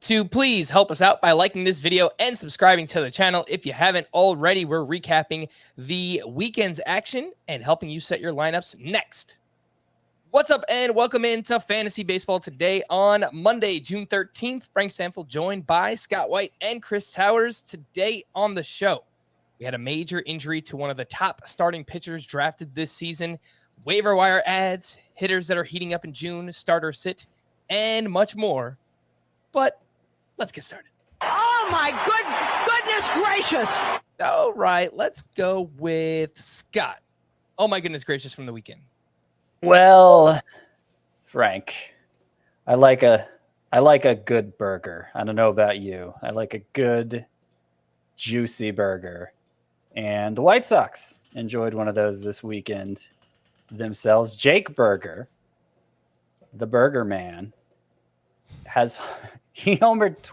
to please help us out by liking this video and subscribing to the channel. If you haven't already, we're recapping the weekend's action and helping you set your lineups next. What's up and welcome into Fantasy Baseball today on Monday, June 13th. Frank Stampfl joined by Scott White and Chris Towers. Today on the show, we had a major injury to one of the top starting pitchers drafted this season, waiver wire ads, hitters that are heating up in June, starter sit, and much more. But let's get started. Oh my goodness gracious. All right, let's go with Scott. Oh my goodness gracious from the weekend. Well, Frank, I like a good burger. I don't know about you. I like a good, juicy burger. And the White Sox enjoyed one of those this weekend themselves. Jake Burger, the Burger Man, he homered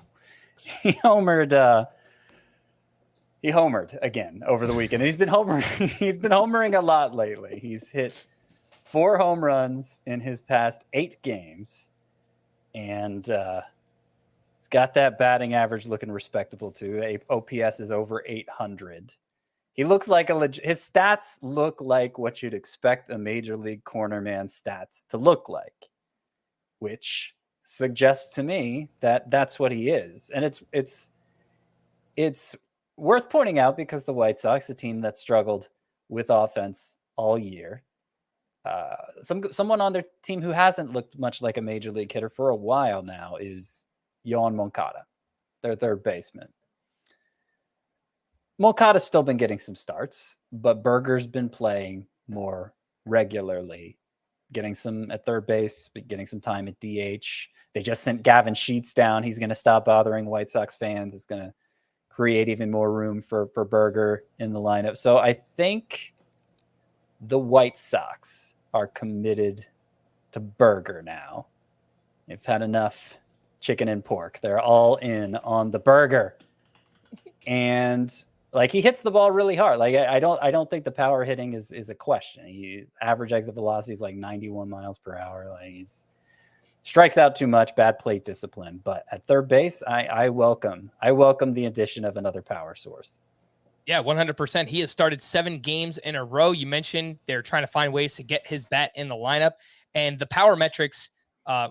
again over the weekend. He's been homering a lot lately. He's hit 4 home runs in his past 8 games, and he's got that batting average looking respectable too. OPS is over 800. He looks like his stats look like what you'd expect a major league cornerman stats to look like, which suggests to me that that's what he is. And it's worth pointing out because the White Sox, a team that struggled with offense all year, someone on their team who hasn't looked much like a major league hitter for a while now is Yoan Moncada, their third baseman. Moncada's still been getting some starts, but Burger's been playing more regularly, getting some at third base, but getting some time at DH. They just sent Gavin Sheets down. He's going to stop bothering White Sox fans. It's going to create even more room for Burger in the lineup. So I think the White Sox are committed to Burger now. They've had enough chicken and pork. They're all in on the Burger. And like, he hits the ball really hard. Like, I don't think the power hitting is a question. Average exit velocity is like 91 miles per hour. Like, he's strikes out too much, bad plate discipline. But at third base, I welcome the addition of another power source. Yeah, 100%. He has started 7 games in a row. You mentioned they're trying to find ways to get his bat in the lineup, and the power metrics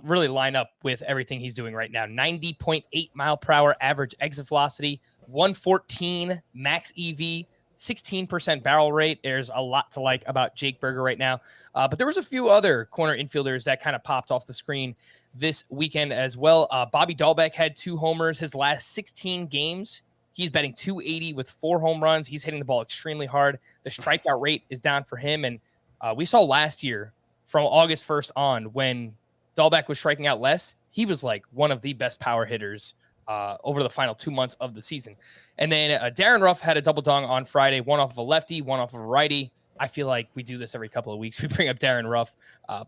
really line up with everything he's doing right now. 90.8 mile per hour average exit velocity, 114 max EV, 16% barrel rate. There's a lot to like about Jake Burger right now. But there was a few other corner infielders that kind of popped off the screen this weekend as well. Bobby Dahlbeck had 2 homers his last 16 games. He's batting .280 with 4 home runs. He's hitting the ball extremely hard. The strikeout rate is down for him. And we saw last year from August 1st on, when Dahlbeck was striking out less, he was like one of the best power hitters over the final 2 months of the season. And then Darren Ruff had a double dong on Friday, one off of a lefty, one off of a righty. I feel like we do this every couple of weeks. We bring up Darren Ruff,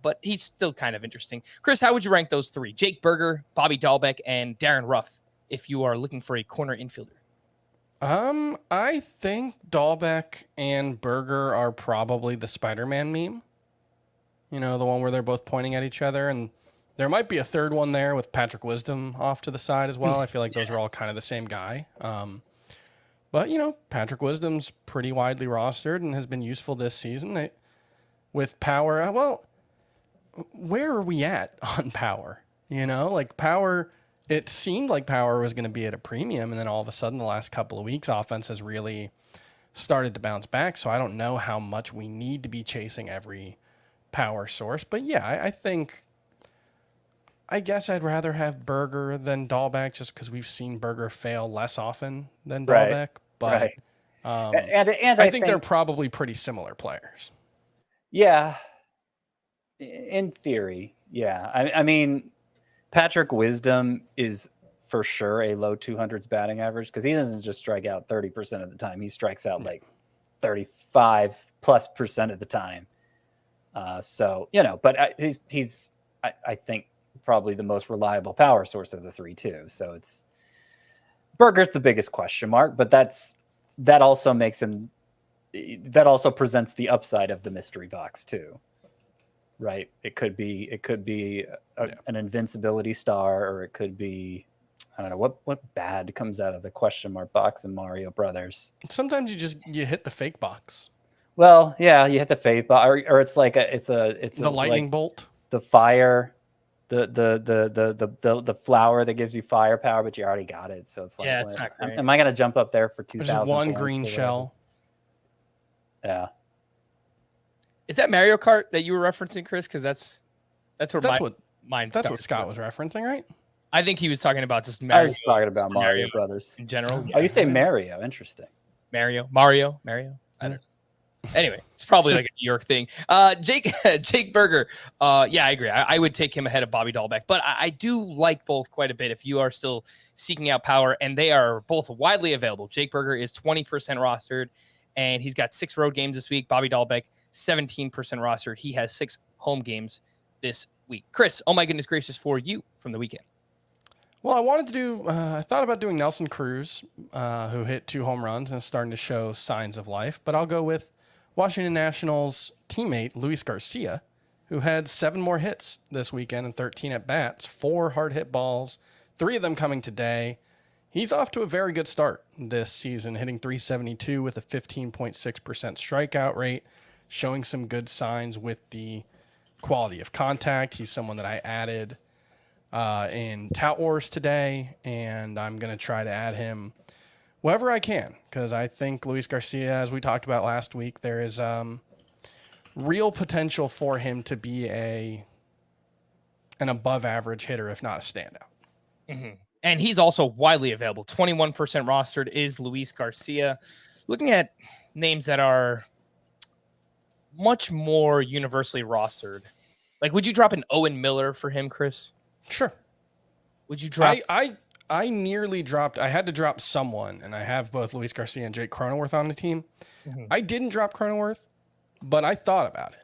but he's still kind of interesting. Chris, how would you rank those 3? Jake Burger, Bobby Dahlbeck, and Darren Ruff if you are looking for a corner infielder? I think Dahlbeck and Burger are probably the Spider-Man meme. You know, the one where they're both pointing at each other, and there might be a third one there with Patrick Wisdom off to the side as well. I feel like those are all kind of the same guy. But, you know, Patrick Wisdom's pretty widely rostered and has been useful this season. With power, well, where are we at on power? You know, like power, it seemed like power was going to be at a premium, and then all of a sudden the last couple of weeks, offense has really started to bounce back. So I don't know how much we need to be chasing every power source. But yeah, I guess I'd rather have Burger than Dahlbeck, just because we've seen Burger fail less often than Dahlbeck. Right. But Right. And I think they're probably pretty similar players. Yeah, in theory, yeah. I mean, Patrick Wisdom is for sure a low 200s batting average, because he doesn't just strike out 30% of the time. He strikes out like 35+% of the time. So, you know, but he's I think probably the most reliable power source of the 3 too. So it's Burger's the biggest question mark, but that also presents the upside of the mystery box too. Right? It could be an invincibility star, or it could be I don't know what bad comes out of the question mark box in Mario Brothers. Sometimes you hit the fake box. Well, yeah, you hit the fate, or it's like it's The lightning bolt, the fire, the flower that gives you firepower, but you already got it. So it's like, Yeah, it's not great. am I gonna jump up there for 2,000? there's one points green or shell. Yeah. Is that Mario Kart that you were referencing, Chris? Because that's where mine That's started. what Scott was referencing, right? I think he was talking about just I Mario. was talking about Mario Brothers in general. Oh, you say Mario? Interesting. Mario. I don't know. Anyway, it's probably like a New York thing. Jake Berger. Yeah, I agree. I would take him ahead of Bobby Dahlbeck, but I do like both quite a bit if you are still seeking out power, and they are both widely available. Jake Berger is 20% rostered, and he's got 6 road games this week. Bobby Dahlbeck, 17% rostered. He has 6 home games this week. Chris, oh my goodness gracious, for you from the weekend. Well, I wanted to do, I thought about doing Nelson Cruz, who hit 2 home runs and is starting to show signs of life, but I'll go with Washington Nationals teammate Luis Garcia, who had 7 more hits this weekend and 13 at bats, 4 hard hit balls, 3 of them coming today. He's off to a very good start this season, hitting .372 with a 15.6% strikeout rate, showing some good signs with the quality of contact. He's someone that I added in Tout Wars today, and I'm going to try to add him wherever I can, because I think Luis Garcia, as we talked about last week, there is real potential for him to be an above average hitter, if not a standout. Mm-hmm. And he's also widely available. 21% rostered is Luis Garcia. Looking at names that are much more universally rostered, like, would you drop an Owen Miller for him, Chris? Sure. Would you drop? I nearly dropped. I had to drop someone, and I have both Luis Garcia and Jake Cronenworth on the team. Mm-hmm. I didn't drop Cronenworth, but I thought about it.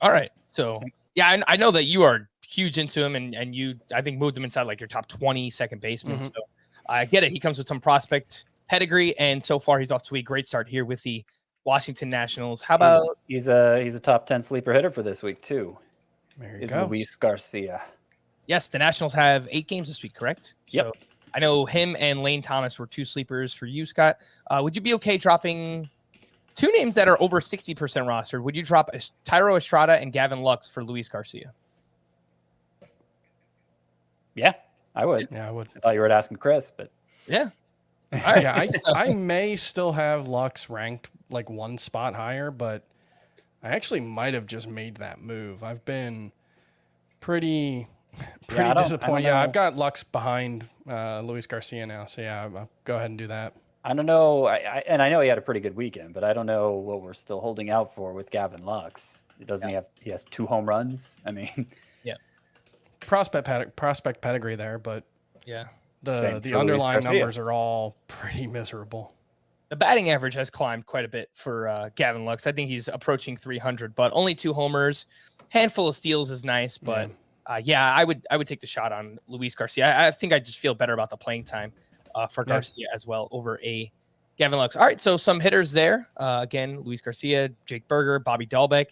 All right. So, yeah, I know that you are huge into him, and you, I think, moved him inside like your top 20 second baseman. Mm-hmm. So I get it. He comes with some prospect pedigree, and so far he's off to a great start here with the Washington Nationals. How about he's a top 10 sleeper hitter for this week too. There is Luis Garcia. Yes, the Nationals have 8 games this week, correct? Yep. So I know him and Lane Thomas were 2 sleepers for you, Scott. Would you be okay dropping 2 names that are over 60% rostered? Would you drop Tyro Estrada and Gavin Lux for Luis Garcia? Yeah, I would. Yeah, I would. I thought you were asking Chris, but yeah. All right. Yeah, I may still have Lux ranked like 1 spot higher, but I actually might have just made that move. I've been pretty disappointed. Yeah, I've got Lux behind Luis Garcia now, so yeah, I'll go ahead and do that. I don't know, and I know he had a pretty good weekend, but I don't know what we're still holding out for with Gavin Lux. He has 2 home runs? I mean, yeah, prospect pedigree there, but yeah, the underlying numbers are all pretty miserable. The batting average has climbed quite a bit for Gavin Lux. I think he's approaching 300, but only 2 homers, handful of steals is nice, but. Yeah. I would take the shot on Luis Garcia. I think I just feel better about the playing time for Garcia as well over a Gavin Lux. All right, so some hitters there. Again, Luis Garcia, Jake Berger, Bobby Dahlbeck.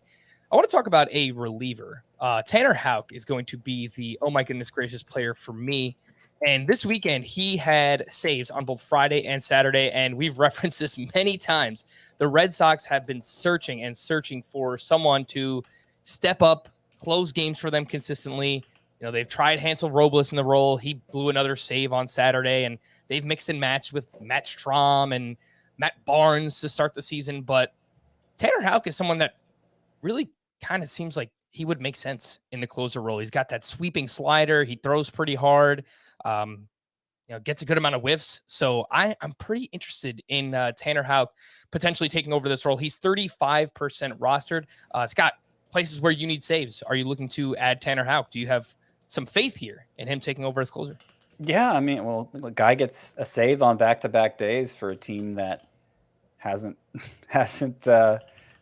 I want to talk about a reliever. Tanner Houck is going to be the oh my goodness gracious player for me. And this weekend, he had saves on both Friday and Saturday, and we've referenced this many times. The Red Sox have been searching for someone to step up, close games for them consistently. You know, they've tried Hansel Robles in the role. He blew another save on Saturday, and they've mixed and matched with Matt Strahm and Matt Barnes to start the season. But Tanner Houck is someone that really kind of seems like he would make sense in the closer role. He's got that sweeping slider. He throws pretty hard. Gets a good amount of whiffs. So I'm pretty interested in Tanner Houck potentially taking over this role. He's 35% rostered. Scott, places where you need saves. Are you looking to add Tanner Houck? Do you have some faith here in him taking over as closer? Yeah, I mean, well, a guy gets a save on back-to-back days for a team that hasn't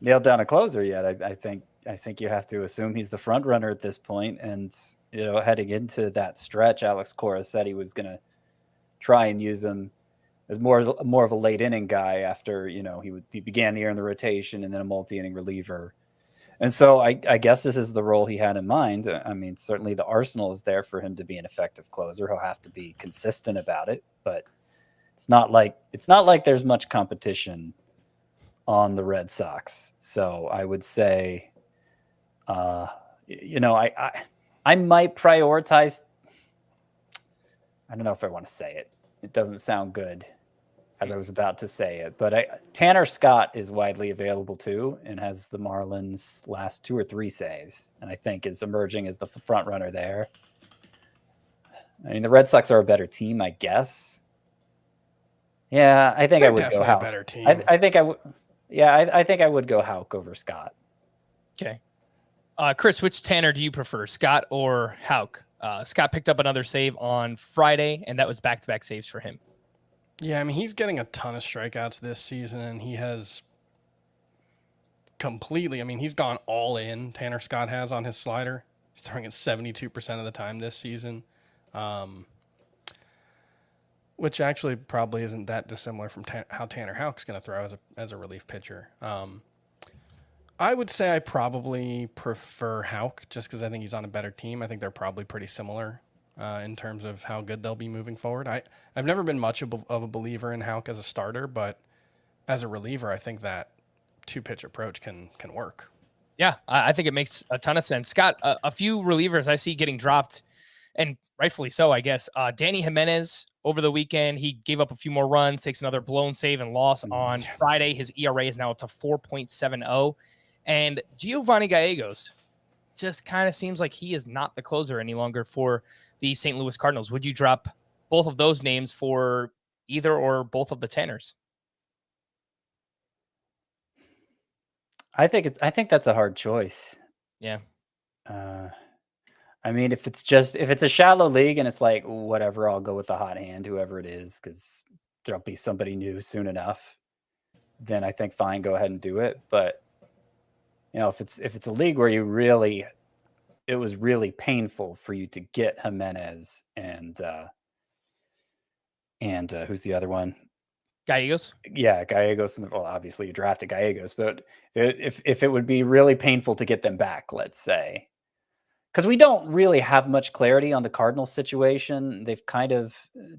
nailed down a closer yet. I think you have to assume he's the front runner at this point. And heading into that stretch, Alex Cora said he was going to try and use him as more of a late inning guy after he began the year in the rotation and then a multi-inning reliever And so I guess this is the role he had in mind. I mean, certainly the arsenal is there for him to be an effective closer. He'll have to be consistent about it, but it's not like there's much competition on the Red Sox. So I would say, you know, I might prioritize. I don't know if I want to say it. It doesn't sound good as I was about to say it, but Tanner Scott is widely available too and has the Marlins' last 2 or 3 saves, and I think is emerging as the front runner there. I mean, the Red Sox are a better team, I guess. Yeah, I think I would go Houck. Better team. I think I would. Yeah, I think I would go Houck over Scott. Okay. Chris, which Tanner do you prefer, Scott or Houck? Scott picked up another save on Friday, and that was back-to-back saves for him. Yeah, I mean, he's getting a ton of strikeouts this season, and he has completely, I mean, he's gone all in, Tanner Scott has, on his slider. He's throwing it 72% of the time this season, which actually probably isn't that dissimilar from how Tanner Houck's going to throw as a relief pitcher. I would say I probably prefer Houck just because I think he's on a better team. I think they're probably pretty similar in terms of how good they'll be moving forward. I've never been much of a believer in Houck as a starter, but as a reliever, I think that 2-pitch approach can work. Yeah, I think it makes a ton of sense. Scott, a few relievers I see getting dropped, and rightfully so, I guess. Danny Jimenez over the weekend, he gave up a few more runs, takes another blown save and loss on Friday. His ERA is now up to 4.70. And Giovanni Gallegos just kind of seems like he is not the closer any longer for the St. Louis Cardinals. Would you drop both of those names for either or both of the Tanners? I think that's a hard choice. Yeah. I mean, if it's a shallow league and it's like, whatever, I'll go with the hot hand, whoever it is, because there'll be somebody new soon enough, then I think fine, go ahead and do it. But you know, if it's a league where it was really painful for you to get Jimenez and who's the other one? Gallegos? Yeah, Gallegos. Well, obviously you drafted Gallegos, but if it would be really painful to get them back, let's say, because we don't really have much clarity on the Cardinals situation. They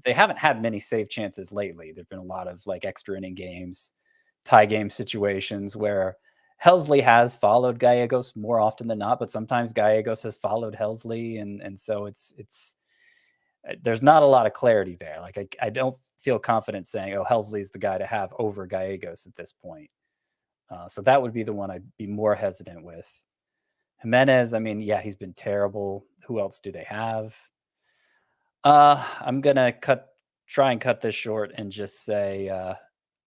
haven't had many save chances lately. There've been a lot of like extra inning games, tie game situations where Helsley has followed Gallegos more often than not, but sometimes Gallegos has followed Helsley, and so it's there's not a lot of clarity there. Like I don't feel confident saying, oh, Helsley's the guy to have over Gallegos at this point. So that would be the one I'd be more hesitant with. Jimenez, I mean, yeah, he's been terrible. Who else do they have? I'm gonna try and cut this short and just say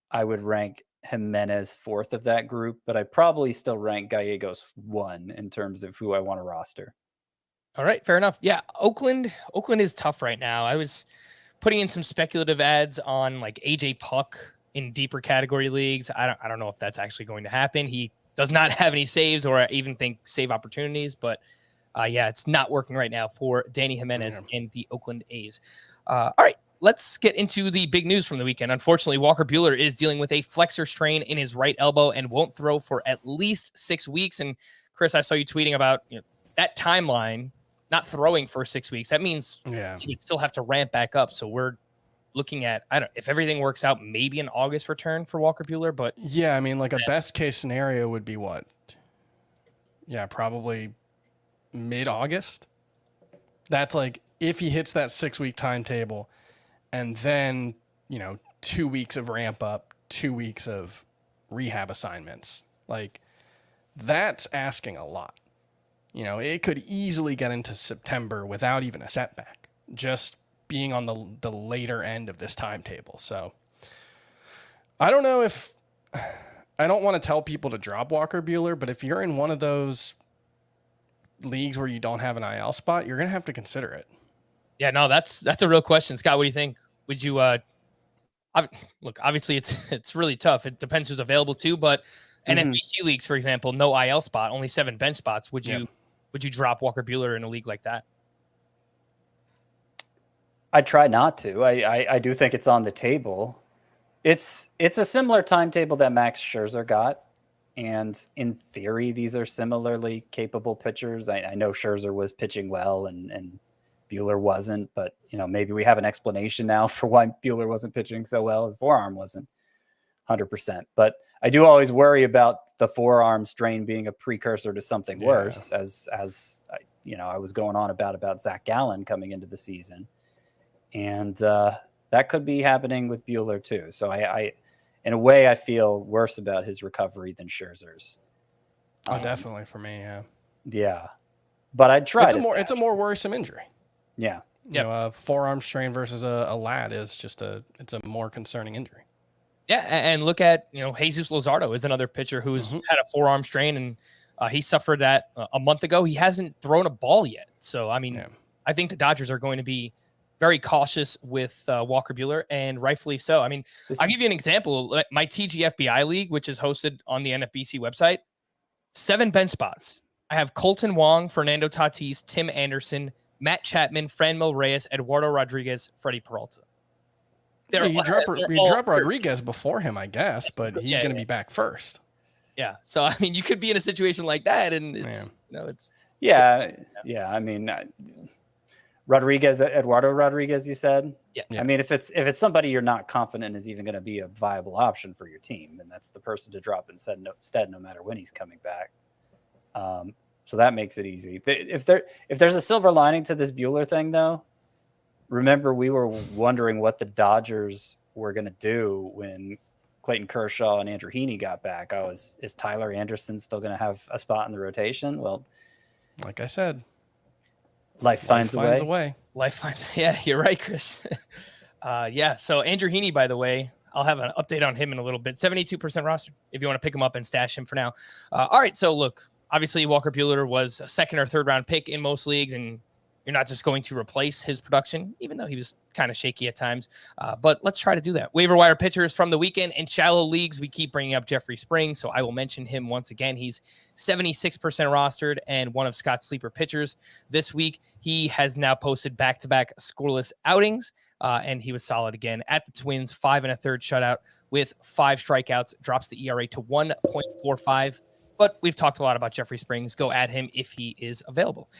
I would rank Jimenez 4th of that group, but I probably still rank Gallegos 1 in terms of who I want to roster. All right, fair enough. Yeah, Oakland is tough right now. I was putting in some speculative ads on like AJ Puck in deeper category leagues. I don't know if that's actually going to happen. He does not have any saves or even think save opportunities, but yeah, it's not working right now for Danny Jimenez and the Oakland A's. All right. Let's get into the big news from the weekend. Unfortunately, Walker Buehler is dealing with a flexor strain in his right elbow and won't throw for at least 6 weeks. And Chris, I saw you tweeting about that timeline, not throwing for 6 weeks. That means he would still have to ramp back up. So we're looking at, if everything works out, maybe an August return for Walker Buehler. But yeah, I mean, like a best case scenario would be what? Yeah, probably mid-August. That's like if he hits that 6-week timetable. And then, 2 weeks of ramp up, 2 weeks of rehab assignments. Like, that's asking a lot. It could easily get into September without even a setback, just being on the later end of this timetable. So, I don't know if I don't want to tell people to drop Walker Buehler, but if you're in one of those leagues where you don't have an IL spot, you're going to have to consider it. Yeah, no, that's a real question. Scott, what do you think? Would you look, obviously it's really tough. It depends who's available too, but NFBC leagues, for example, no IL spot, only 7 bench spots. Would you drop Walker Buehler in a league like that? I try not to. I do think it's on the table. It's a similar timetable that Max Scherzer got. And in theory, these are similarly capable pitchers. I know Scherzer was pitching well and Buehler wasn't, but maybe we have an explanation now for why Buehler wasn't pitching so well. His forearm wasn't 100%. But I do always worry about the forearm strain being a precursor to something worse, as I was going on about Zach Gallen coming into the season. And that could be happening with Buehler too. So I in a way, I feel worse about his recovery than Scherzer's. Oh, definitely for me, yeah. Yeah. But I'd try it's a more worrisome injury. Yeah. A forearm strain versus a lat is it's a more concerning injury. Yeah, and look at, Jesus Luzardo is another pitcher who's had a forearm strain, and he suffered that a month ago. He hasn't thrown a ball yet. So, I mean, I think the Dodgers are going to be very cautious with Walker Buehler, and rightfully so. I mean, I'll give you an example. My TGFBI league, which is hosted on the NFBC website, 7 bench spots. I have Colton Wong, Fernando Tatis, Tim Anderson, Matt Chapman, Franmil Reyes, Eduardo Rodriguez, Freddie Peralta. You drop Rodriguez before him, I guess, but he's going to be back first. Yeah. So, I mean, you could be in a situation like that, and it's, I mean, Eduardo Rodriguez, you said? Yeah. I mean, if it's somebody you're not confident is even going to be a viable option for your team, then that's the person to drop instead, no matter when he's coming back. So that makes it easy. If there's a silver lining to this Buehler thing, though, remember we were wondering what the Dodgers were going to do when Clayton Kershaw and Andrew Heaney got back. Is Tyler Anderson still going to have a spot in the rotation? Well, like I said, Life finds a way. Yeah, you're right, Chris. So Andrew Heaney, by the way, I'll have an update on him in a little bit. 72% roster if you want to pick him up and stash him for now. All right, so look, obviously Walker Buehler was a 2nd or 3rd round pick in most leagues, and you're not just going to replace his production, even though he was kind of shaky at times. But let's try to do that. Waiver wire pitchers from the weekend. In shallow leagues, we keep bringing up Jeffrey Springs, so I will mention him once again. He's 76% rostered and one of Scott's sleeper pitchers this week. He has now posted back-to-back scoreless outings, and he was solid again at the Twins. 5 1/3 shutout with 5 strikeouts, drops the ERA to 1.45. But we've talked a lot about Jeffrey Springs. Go add him if he is available.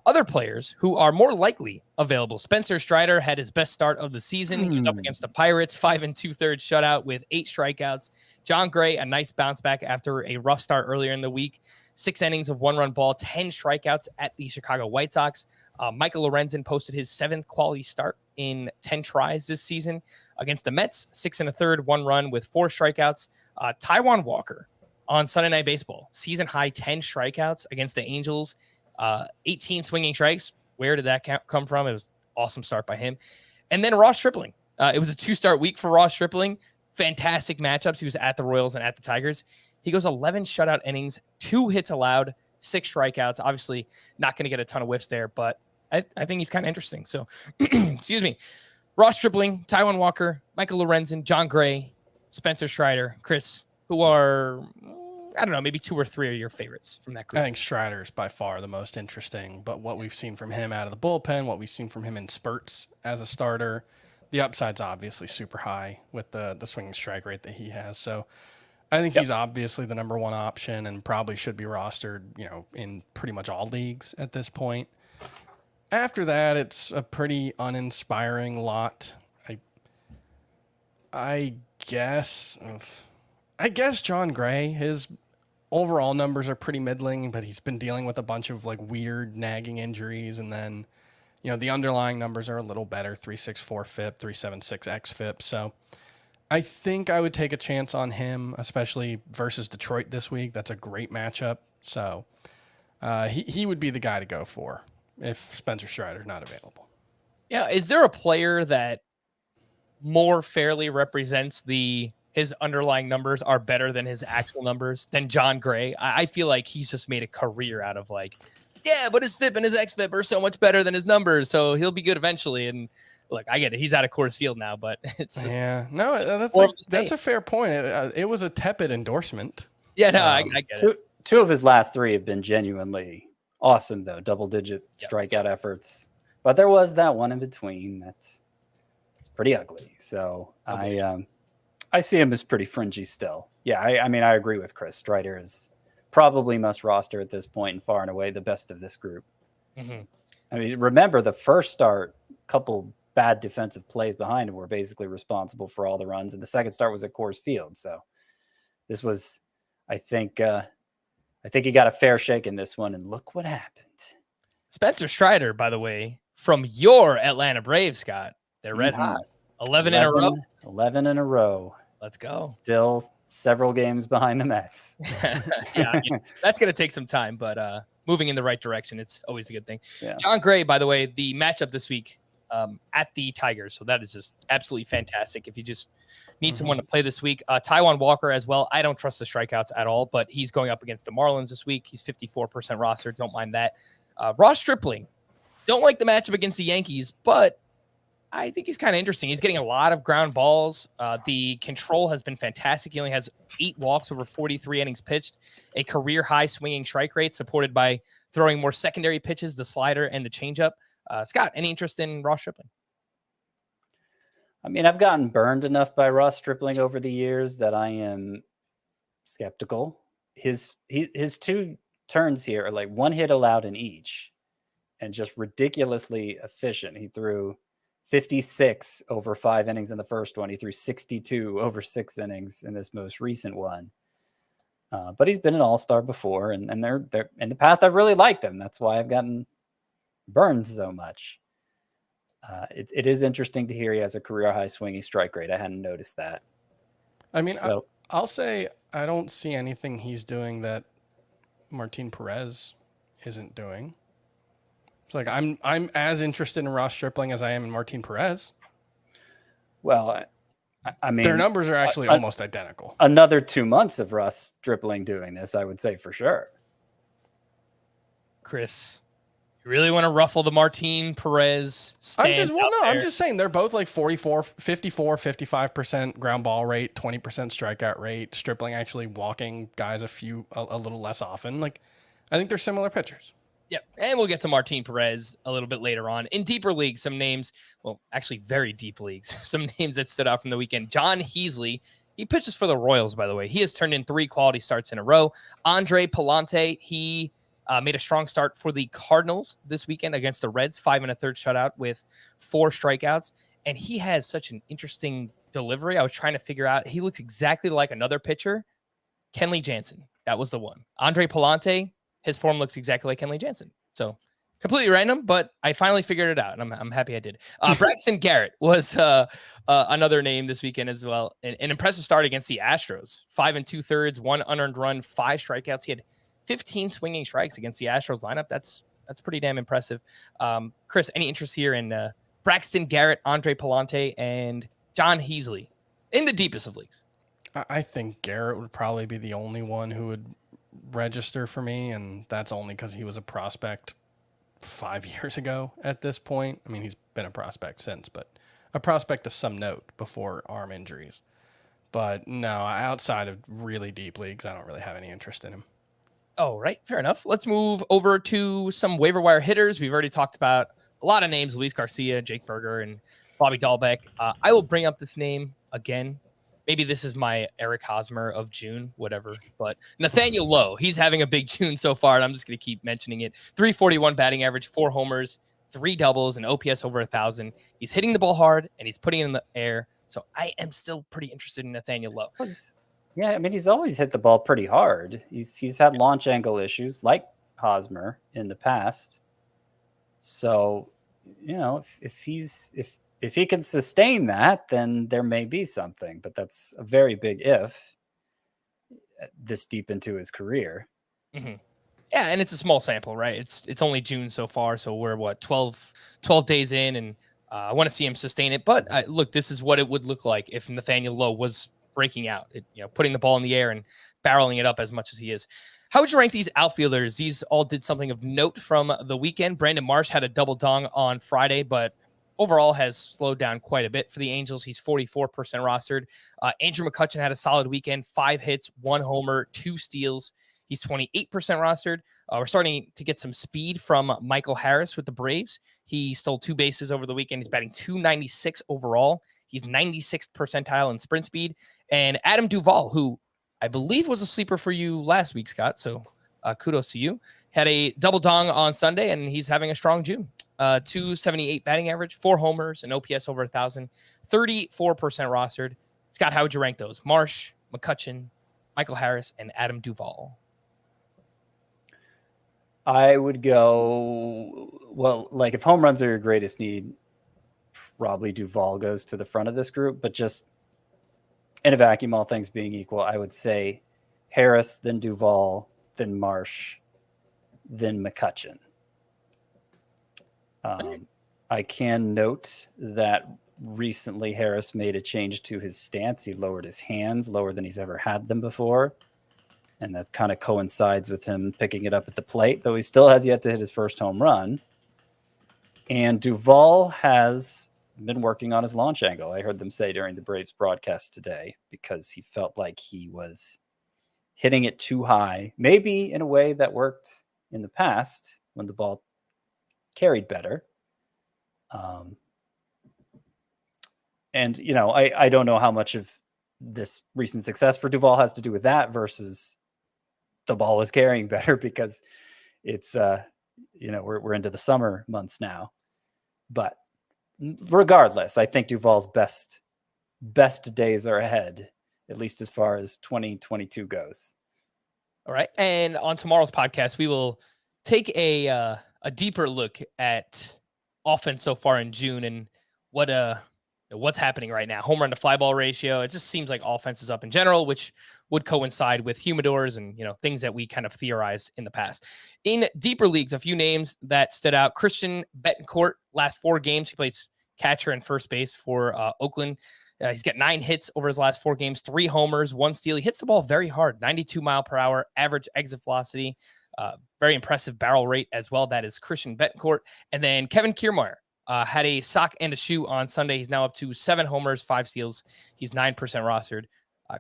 Other players who are more likely available. Spencer Strider had his best start of the season. He was up against the Pirates, 5 2/3 shutout with 8 strikeouts. John Gray, a nice bounce back after a rough start earlier in the week. 6 innings of 1-run ball, 10 strikeouts at the Chicago White Sox. Michael Lorenzen posted his 7th quality start in 10 tries this season against the Mets. 6 1/3, 1 run with 4 strikeouts. Taijuan Walker on Sunday Night Baseball, season high 10 strikeouts against the Angels. 18 swinging strikes. Where did that come from? It was an awesome start by him. And then Ross Stripling. It was a 2-start week for Ross Stripling. Fantastic matchups. He was at the Royals and at the Tigers. He goes 11 shutout innings, 2 hits allowed, 6 strikeouts. Obviously, not going to get a ton of whiffs there, but I think he's kind of interesting. So, excuse me. Ross Stripling, Taijuan Walker, Michael Lorenzen, John Gray, Spencer Strider, Chris, who are, I don't know, maybe 2 or 3 are your favorites from that group. I think Strider's by far the most interesting, but what we've seen from him out of the bullpen, what we've seen from him in spurts as a starter, the upside's obviously super high with the swinging strike rate that he has. So I think he's obviously the number 1 option and probably should be rostered, in pretty much all leagues at this point. After that, it's a pretty uninspiring lot. I guess John Gray, his overall numbers are pretty middling, but he's been dealing with a bunch of weird nagging injuries. And then, the underlying numbers are a little better, 3.64 FIP, 3.76 xFIP. So I think I would take a chance on him, especially versus Detroit this week. That's a great matchup. So he would be the guy to go for if Spencer Strider's not available. Yeah. Is there a player that more fairly represents his underlying numbers are better than his actual numbers than John Gray? I feel like he's just made a career out of but his FIP and his xFIP are so much better than his numbers, so he'll be good eventually. And look, I get it. He's out of Coors Field now, but it's just that's a fair point. It was a tepid endorsement. Yeah, no, I get it. 2 of his last 3 have been genuinely awesome, though. Double-digit strikeout efforts. But there was that one in between it's pretty ugly. So I see him as pretty fringy still. Yeah, I mean, I agree with Chris. Strider is probably must roster at this point and far and away the best of this group. Mm-hmm. I mean, remember the first start, couple bad defensive plays behind him were basically responsible for all the runs, and the second start was at Coors Field. So this was, I think he got a fair shake in this one, and look what happened. Spencer Strider, by the way, from your Atlanta Braves, Scott. They're red hot. 11 in a row. 11 in a row. Let's go. Still several games behind the Mets. Yeah, that's going to take some time, but moving in the right direction, it's always a good thing. Yeah. John Gray, by the way, the matchup this week at the Tigers. So that is just absolutely fantastic. If you just need someone to play this week, Taijuan Walker as well. I don't trust the strikeouts at all, but he's going up against the Marlins this week. He's 54% roster. Don't mind that. Ross Stripling. Don't like the matchup against the Yankees, but I think he's kind of interesting. He's getting a lot of ground balls. The control has been fantastic. He only has 8 walks over 43 innings pitched, a career high swinging strike rate supported by throwing more secondary pitches, the slider and the changeup. Scott, any interest in Ross Stripling? I mean, I've gotten burned enough by Ross Stripling over the years that I am skeptical. His 2 turns here are like 1 hit allowed in each and just ridiculously efficient. He threw 56 over 5 innings in the first one. He threw 62 over 6 innings in this most recent one. But he's been an all-star before, and they're in the past I've really liked them. That's why I've gotten burned so much. It is interesting to hear he has a career high swinging strike rate. I hadn't noticed that. I mean, I'll say I don't see anything he's doing that Martin Perez isn't doing. It's like I'm as interested in Ross Stripling as I am in Martin Perez. Well, I mean, their numbers are actually almost identical. Another 2 months of Ross Stripling doing this, I would say for sure. Chris, you really want to ruffle the Martin Perez stands I'm just saying they're both like 54, 55% ground ball rate, 20% strikeout rate. Stripling actually walking guys a little less often. Like, I think they're similar pitchers. Yep. And we'll get to Martin Perez a little bit later on. In deeper leagues, some names, well, actually very deep leagues, some names that stood out from the weekend. John Heasley, he pitches for the Royals, by the way. He has turned in 3 quality starts in a row. Andre Palante, he made a strong start for the Cardinals this weekend against the Reds, 5 1/3 shutout with 4 strikeouts. And he has such an interesting delivery. I was trying to figure out, he looks exactly like another pitcher, Kenley Jansen. That was the one. Andre Palante, his form looks exactly like Kenley Jansen. So completely random, but I finally figured it out, and I'm happy I did. Braxton Garrett was another name this weekend as well. An impressive start against the Astros. 5 2/3, 1 unearned run, 5 strikeouts. He had 15 swinging strikes against the Astros lineup. That's pretty damn impressive. Chris, any interest here in Braxton Garrett, Andre Palante, and John Heasley in the deepest of leagues? I think Garrett would probably be the only one who would register for me, and that's only because he was a prospect 5 years ago at this point. I mean, he's been a prospect since, but a prospect of some note before arm injuries. But no, outside of really deep leagues, I don't really have any interest in him. Oh, right. Fair enough. Let's move over to some waiver wire hitters. We've already talked about a lot of names, Luis Garcia, Jake Berger, and Bobby Dahlbeck. I will bring up this name again. Maybe this is my Eric Hosmer of June, whatever. But Nathaniel Lowe, he's having a big June so far, and I'm just going to keep mentioning it. 341 batting average, 4 homers, 3 doubles, and OPS over 1,000. He's hitting the ball hard, and he's putting it in the air. So I am still pretty interested in Nathaniel Lowe. Yeah, I mean, he's always hit the ball pretty hard. He's had launch angle issues like Hosmer in the past. So, you know, if he can sustain that, then there may be something, but that's a very big if this deep into his career. Mm-hmm. Yeah, and it's a small sample, right? It's only June so far, so we're 12 days in, and I want to see him sustain it. But look, this is what it would look like if Nathaniel Lowe was breaking out, putting the ball in the air and barreling it up as much as he is. How would you rank these outfielders? These all did something of note from the weekend. Brandon Marsh had a double dong on Friday, but overall has slowed down quite a bit for the Angels. He's 44% rostered. Andrew McCutchen had a solid weekend, 5 hits, 1 homer, 2 steals. He's 28% rostered. We're starting to get some speed from Michael Harris with the Braves. He stole 2 bases over the weekend. He's batting .296 overall. He's 96th percentile in sprint speed. And Adam Duvall, who I believe was a sleeper for you last week, Scott. So kudos to you. Had a double dong on Sunday, and he's having a strong June. 278 batting average, 4 homers, an OPS over 1,000, 34% rostered. Scott, how would you rank those? Marsh, McCutchen, Michael Harris, and Adam Duvall. I would go, well, like if home runs are your greatest need, probably Duvall goes to the front of this group, but just in a vacuum, all things being equal, I would say Harris, then Duvall, then Marsh, then McCutchen. I can note that recently Harris made a change to his stance. He lowered his hands lower than he's ever had them before. And that kind of coincides with him picking it up at the plate, though he still has yet to hit his first home run. And Duvall has been working on his launch angle. I heard them say during the Braves broadcast today, because he felt like he was hitting it too high, maybe in a way that worked in the past when the ball carried better. And, you know, I don't know how much of this recent success for Duvall has to do with that versus the ball is carrying better, because it's, you know, we're into the summer months now. But regardless, I think Duvall's best days are ahead, at least as far as 2022 goes. All right. And on tomorrow's podcast, we will take a deeper look at offense so far in June and what's happening right now. Home run to fly ball ratio. It just seems like offense is up in general, which would coincide with humidors and, you know, things that we kind of theorized in the past. In deeper leagues, a few names that stood out. Christian Betancourt, last 4 games, he plays catcher and first base for Oakland. He's got 9 hits over his last 4 games, 3 homers, 1 steal. He hits the ball very hard, 92 mile per hour, average exit velocity, very impressive barrel rate as well. That is Christian Betancourt. And then Kevin Kiermaier had a sock and a shoe on Sunday. He's now up to 7 homers, 5 steals. He's 9% rostered.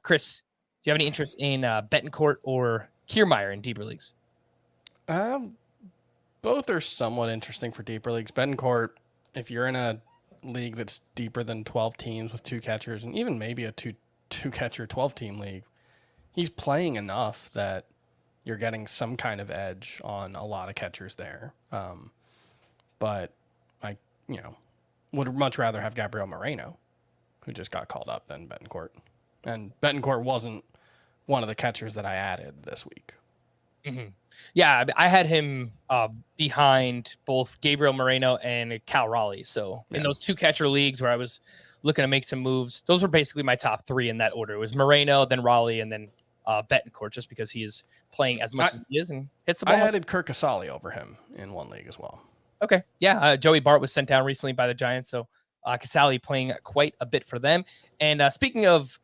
Chris, do you have any interest in Betancourt or Kiermaier in deeper leagues? Both are somewhat interesting for deeper leagues. Betancourt, if you're in a league that's deeper than 12 teams with 2 catchers, and even maybe a two catcher 12-team league, he's playing enough that you're getting some kind of edge on a lot of catchers there. But I, would much rather have Gabriel Moreno, who just got called up, than Betancourt. And Betancourt wasn't one of the catchers that I added this week. Mm-hmm. Yeah, I had him behind both Gabriel Moreno and Cal Raleigh. So in those 2 catcher leagues where I was looking to make some moves, those were basically my top 3 in that order. It was Moreno, then Raleigh, and then Betancourt, just because he is playing as much as he is and hits the ball. I added Kirk Casale over him in one league as well. Okay. Yeah. Joey Bart was sent down recently by the Giants. So Casale playing quite a bit for them. And speaking of,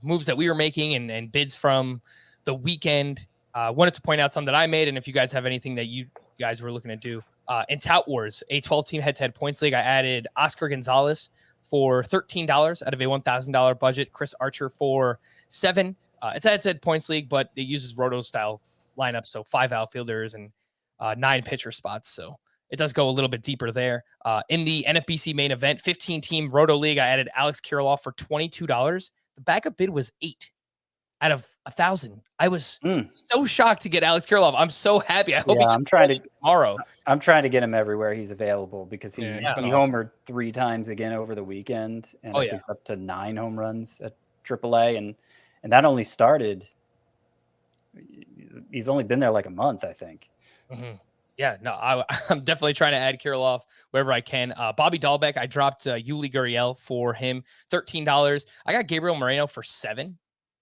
moves that we were making and bids from the weekend, wanted to point out some that I made. And if you guys have anything that you guys were looking to do in Tout Wars, a 12-team head-to-head points league, I added Oscar Gonzalez for $13 out of a $1,000 budget. Chris Archer for $7. It's a head-to-head points league, but it uses roto style lineup. So 5 outfielders and 9 pitcher spots. So it does go a little bit deeper there. In the NFBC main event, 15-team roto league, I added Alex Kirilloff for $22. The backup bid was 8 out of 1,000. I was so shocked to get Alex Kirilloff. I'm so happy. I hope he gets tomorrow. I'm trying to get him everywhere he's available, because he homered 3 times again over the weekend, and I think he's up to 9 home runs at AAA, and that only started. He's only been there like a month, I think. Mm-hmm. Yeah, no, I'm definitely trying to add Kirilloff wherever I can. Bobby Dahlbeck, I dropped Yuli Gurriel for him, $13. I got Gabriel Moreno for $7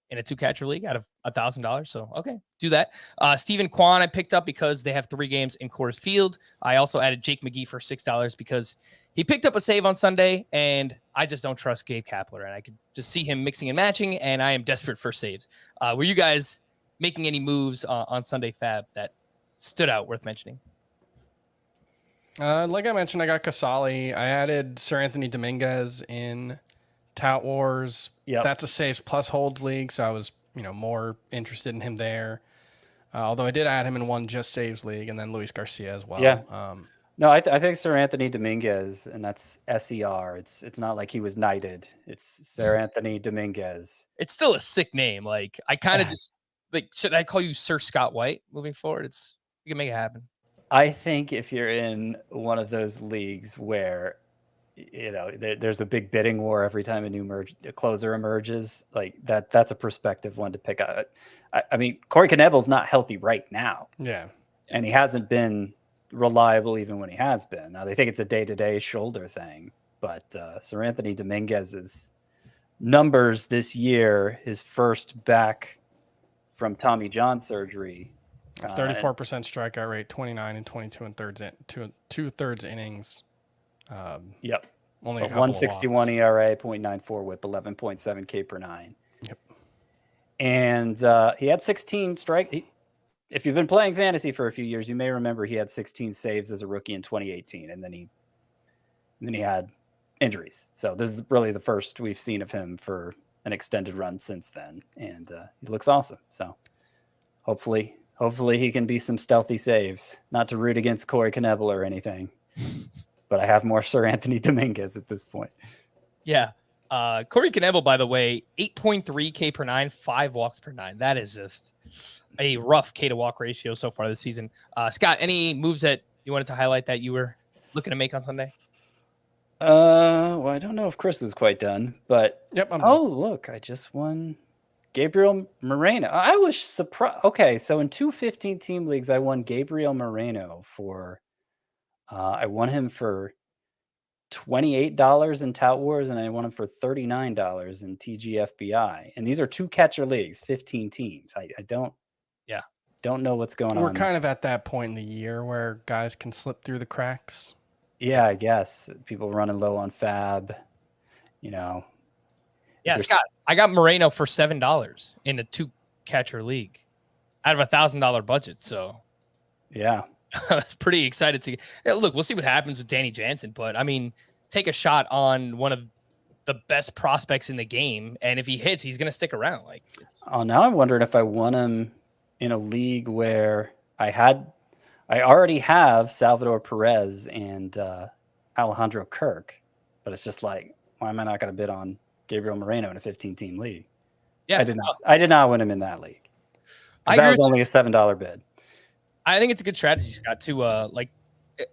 in a 2-catcher league out of $1,000. So, okay, do that. Stephen Kwan I picked up because they have 3 games in Coors Field. I also added Jake McGee for $6 because he picked up a save on Sunday, and I just don't trust Gabe Kapler, and I could just see him mixing and matching, and I am desperate for saves. Were you guys making any moves on Sunday Fab that stood out worth mentioning? Like I mentioned, I got Casale. I added Sir Anthony Dominguez in Tout Wars. Yep. That's a saves plus holds league, so I was, more interested in him there. Although I did add him in one just saves league, and then Luis Garcia as well. Yeah. No, I think Sir Anthony Dominguez, and that's SER. It's not like he was knighted. It's Sir Anthony Dominguez. It's still a sick name. Like I kind of just like, should I call you Sir Scott White moving forward? You can make it happen. I think if you're in one of those leagues where there's a big bidding war every time a closer emerges, like that's a prospective one to pick out. I mean, Corey Knebel's not healthy right now. Yeah. And he hasn't been reliable even when he has been. Now they think it's a day-to-day shoulder thing, but Sir Anthony Dominguez's numbers this year, his first back from Tommy John surgery, 34% strikeout rate, 29 and 22 and two-thirds innings. Yep. Only 161 ERA, 0.94 whip, 11.7 K per nine. Yep. And he had 16 if you've been playing fantasy for a few years, you may remember he had 16 saves as a rookie in 2018, and then he had injuries. So this is really the first we've seen of him for an extended run since then, and he looks awesome. So hopefully he can be some stealthy saves. Not to root against Corey Knebel or anything, but I have more Sir Anthony Dominguez at this point. Yeah. Corey Knebel, by the way, 8.3 K per nine, 5 walks per nine. That is just a rough K to walk ratio so far this season. Scott, any moves that you wanted to highlight that you were looking to make on Sunday? Well, I don't know if Chris was quite done, but yep. Look, I just won Gabriel Moreno. I was surprised. Okay, so in 2 15-team leagues, I won Gabriel Moreno for I won him for $28 in Tout Wars, and I won him for $39 in TGFBI. And these are 2 catcher leagues, 15 teams. I don't know what's going on. We're kind of at that point in the year where guys can slip through the cracks. Yeah, I guess people running low on fab, Yeah, Scott, I got Moreno for $7 in a 2 catcher league out of $1,000 budget. So yeah. I was pretty excited to look. We'll see what happens with Danny Jansen, but I mean, take a shot on one of the best prospects in the game, and if he hits, he's going to stick around. Now I'm wondering if I won him in a league where I already have Salvador Perez and Alejandro Kirk, but it's just like, why am I not going to bid on Gabriel Moreno in a 15-team league? Yeah, I did not win him in that league. That was only a $7 bid. I think it's a good strategy, Scott, to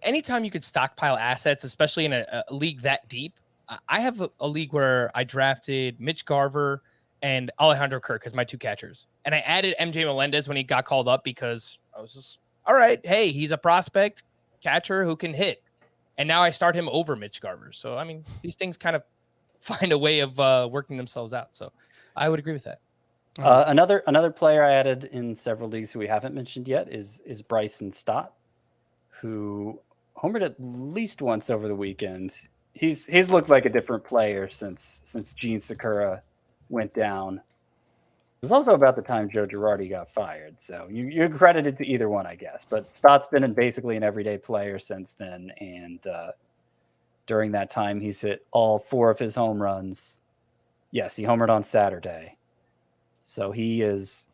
anytime you could stockpile assets, especially in a league that deep. I have a league where I drafted Mitch Garver and Alejandro Kirk as my 2 catchers. And I added MJ Melendez when he got called up because I was just, all right, hey, he's a prospect catcher who can hit. And now I start him over Mitch Garver. So, I mean, these things kind of find a way of working themselves out. So I would agree with that. Another player I added in several leagues who we haven't mentioned yet is Bryson Stott, who homered at least once over the weekend. He's looked like a different player since Gene Sakura went down. It was also about the time Joe Girardi got fired, so you're credited to either one, I guess. But Stott's been basically an everyday player since then, and during that time, he's hit all 4 of his home runs. Yes, he homered on Saturday. So he's